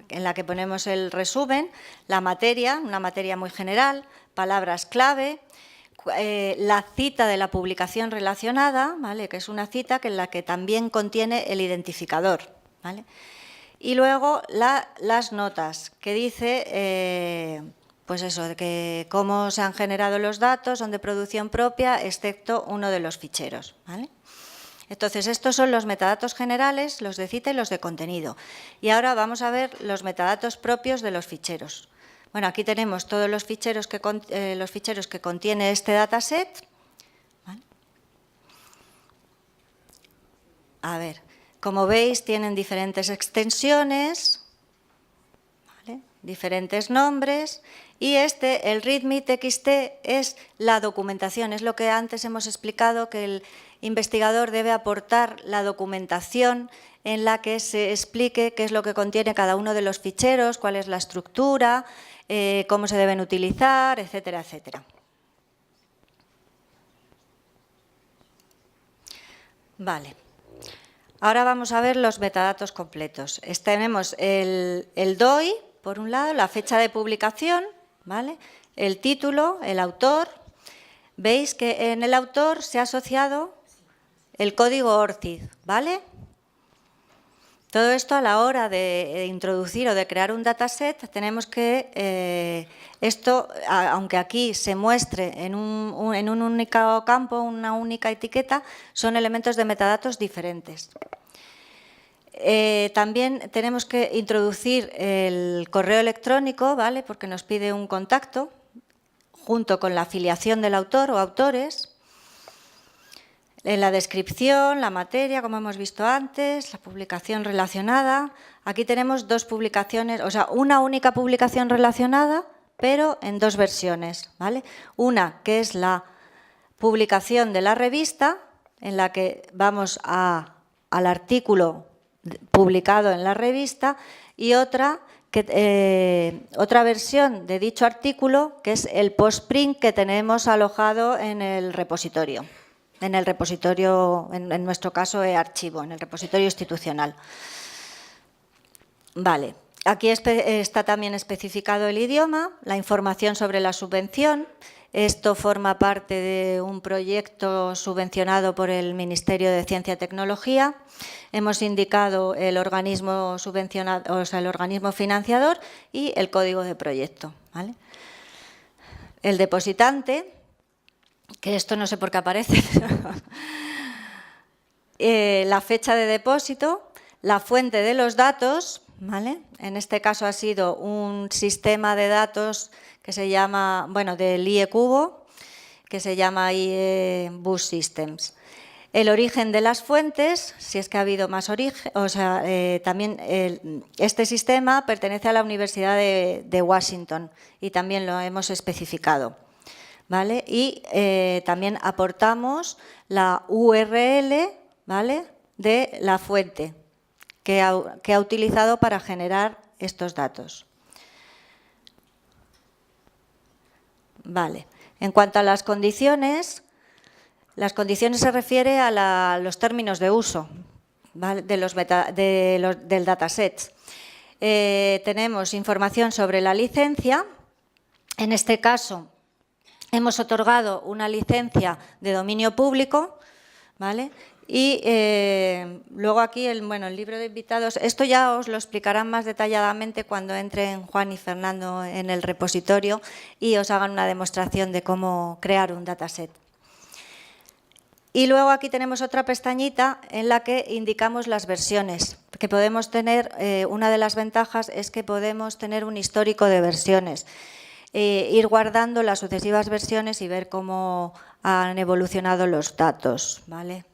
en la que ponemos el resumen, la materia, una materia muy general, palabras clave, la cita de la publicación relacionada, ¿vale? Que es una cita en la que también contiene el identificador, ¿vale? Y luego las notas, que dice, pues eso, de que cómo se han generado los datos, son de producción propia, excepto uno de los ficheros, ¿vale? Entonces, estos son los metadatos generales, los de cita y los de contenido. Y ahora vamos a ver los metadatos propios de los ficheros. Bueno, aquí tenemos todos los ficheros que contiene este dataset. ¿Vale? A ver, como veis, tienen diferentes extensiones, ¿vale? Diferentes nombres. Y el readme.txt es la documentación, es lo que antes hemos explicado, que el investigador debe aportar la documentación en la que se explique qué es lo que contiene cada uno de los ficheros, cuál es la estructura, cómo se deben utilizar, etcétera, etcétera. Vale. Ahora vamos a ver los metadatos completos. Tenemos el DOI, por un lado, la fecha de publicación, ¿vale? El título, el autor. Veis que en el autor se ha asociado el código ORCID, ¿vale? Todo esto a la hora de introducir o de crear un dataset, tenemos que esto, aunque aquí se muestre en un único campo, una única etiqueta, son elementos de metadatos diferentes. También tenemos que introducir el correo electrónico, ¿vale? Porque nos pide un contacto, junto con la afiliación del autor o autores. En la descripción, la materia, como hemos visto antes, la publicación relacionada. Aquí tenemos 2 publicaciones, o sea, una única publicación relacionada, pero en 2 versiones, ¿vale? Una que es la publicación de la revista, en la que vamos al artículo publicado en la revista y otra versión de dicho artículo, que es el postprint que tenemos alojado en el repositorio. En nuestro caso, archivo, en el repositorio institucional. Vale, aquí está también especificado el idioma, la información sobre la subvención. Esto forma parte de un proyecto subvencionado por el Ministerio de Ciencia y Tecnología. Hemos indicado el organismo subvencionado, o sea, el organismo financiador y el código de proyecto, ¿vale? El depositante, que esto no sé por qué aparece, la fecha de depósito, la fuente de los datos, ¿vale? En este caso ha sido un sistema de datos que se llama, bueno, del IE Cubo, que se llama IE Bus Systems. El origen de las fuentes, si es que ha habido más origen, o sea, también este sistema pertenece a la Universidad de Washington y también lo hemos especificado, ¿vale? Y también aportamos la URL, ¿vale?, de la fuente que ha utilizado para generar estos datos. Vale. En cuanto a las condiciones se refiere a los términos de uso, ¿vale?, del dataset. Tenemos información sobre la licencia. En este caso, hemos otorgado una licencia de dominio público, ¿vale? Y luego aquí el libro de invitados, esto ya os lo explicarán más detalladamente cuando entren Juan y Fernando en el repositorio y os hagan una demostración de cómo crear un dataset. Y luego aquí tenemos otra pestañita en la que indicamos las versiones, que podemos tener, una de las ventajas es que podemos tener un histórico de versiones, ir guardando las sucesivas versiones y ver cómo han evolucionado los datos, ¿vale?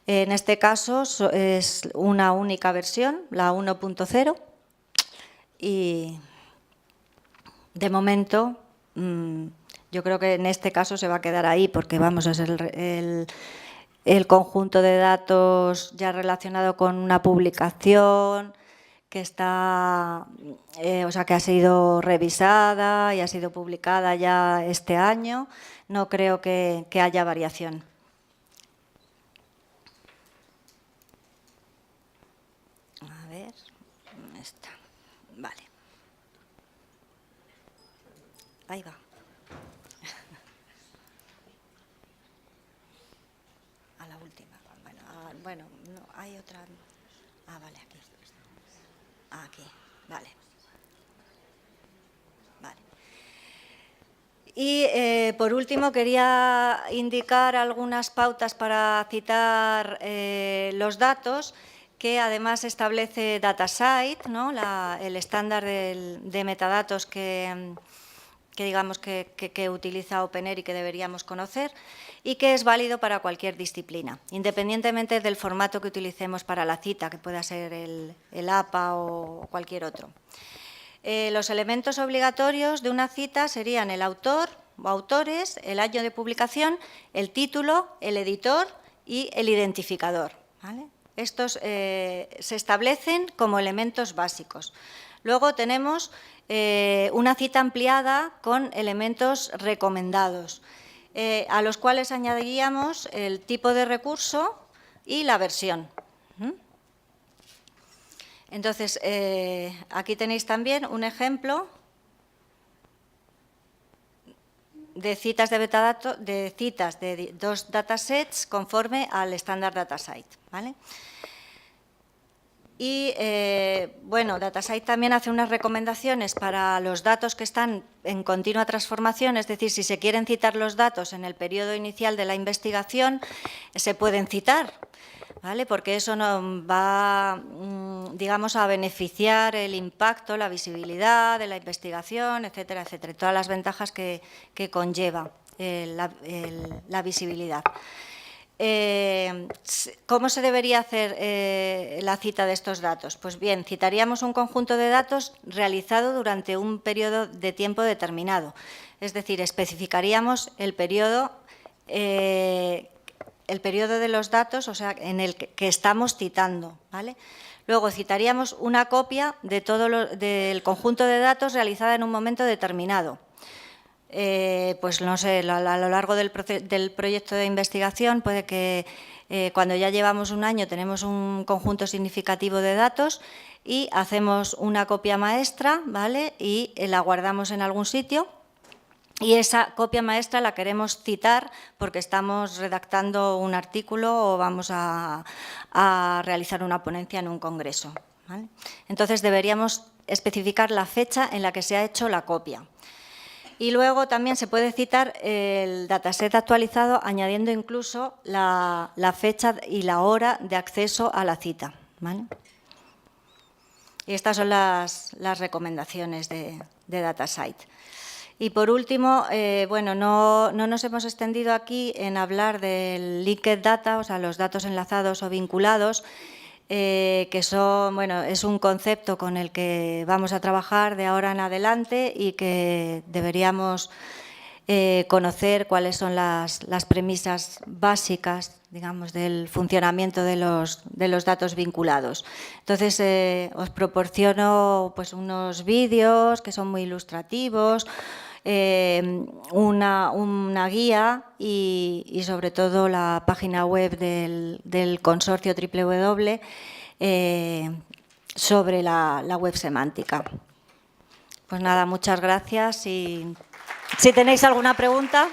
En este caso es una única versión, la 1.0, y de momento yo creo que en este caso se va a quedar ahí porque vamos a ser el conjunto de datos ya relacionado con una publicación que está, que ha sido revisada y ha sido publicada ya este año. No creo que haya variación. Vale. Ahí va. A la última. Bueno, no, hay otra. Ah, vale, aquí. Aquí, vale. Vale. Y por último quería indicar algunas pautas para citar los datos que además establece DataCite, ¿no?, el estándar de metadatos que digamos que utiliza OpenAIRE y que deberíamos conocer y que es válido para cualquier disciplina, independientemente del formato que utilicemos para la cita, que pueda ser el APA o cualquier otro. Los elementos obligatorios de una cita serían el autor o autores, el año de publicación, el título, el editor y el identificador, ¿vale? Estos se establecen como elementos básicos. Luego tenemos una cita ampliada con elementos recomendados, a los cuales añadiríamos el tipo de recurso y la versión. Entonces, aquí tenéis también un ejemplo de citas de metadatos, de citas de dos datasets conforme al estándar DataCite, ¿vale? Y, bueno, DataCite también hace unas recomendaciones para los datos que están en continua transformación, es decir, si se quieren citar los datos en el periodo inicial de la investigación, se pueden citar, ¿vale? Porque eso no va, digamos, a beneficiar el impacto, la visibilidad de la investigación, etcétera, etcétera, todas las ventajas que conlleva la visibilidad. ¿Cómo se debería hacer la cita de estos datos? Pues bien, citaríamos un conjunto de datos realizado durante un periodo de tiempo determinado. Es decir, especificaríamos el periodo el periodo de los datos, o sea, en el que estamos citando, ¿vale? Luego citaríamos una copia de del conjunto de datos realizada en un momento determinado. Pues no sé, a lo largo del proyecto de investigación puede que cuando ya llevamos un año tenemos un conjunto significativo de datos y hacemos una copia maestra, ¿vale? Y la guardamos en algún sitio y esa copia maestra la queremos citar porque estamos redactando un artículo o vamos a realizar una ponencia en un congreso, ¿vale? Entonces deberíamos especificar la fecha en la que se ha hecho la copia. Y luego también se puede citar el dataset actualizado añadiendo incluso la fecha y la hora de acceso a la cita, ¿vale? Y estas son las recomendaciones de DataCite. Y por último, bueno, no nos hemos extendido aquí en hablar del linked data, o sea, los datos enlazados o vinculados, que son, bueno, es un concepto con el que vamos a trabajar de ahora en adelante y que deberíamos conocer cuáles son las premisas básicas, digamos, del funcionamiento de los datos vinculados. Entonces, os proporciono pues, unos vídeos que son muy ilustrativos, una guía y sobre todo la página web del consorcio www sobre la web semántica. Pues nada, muchas gracias y si tenéis alguna pregunta.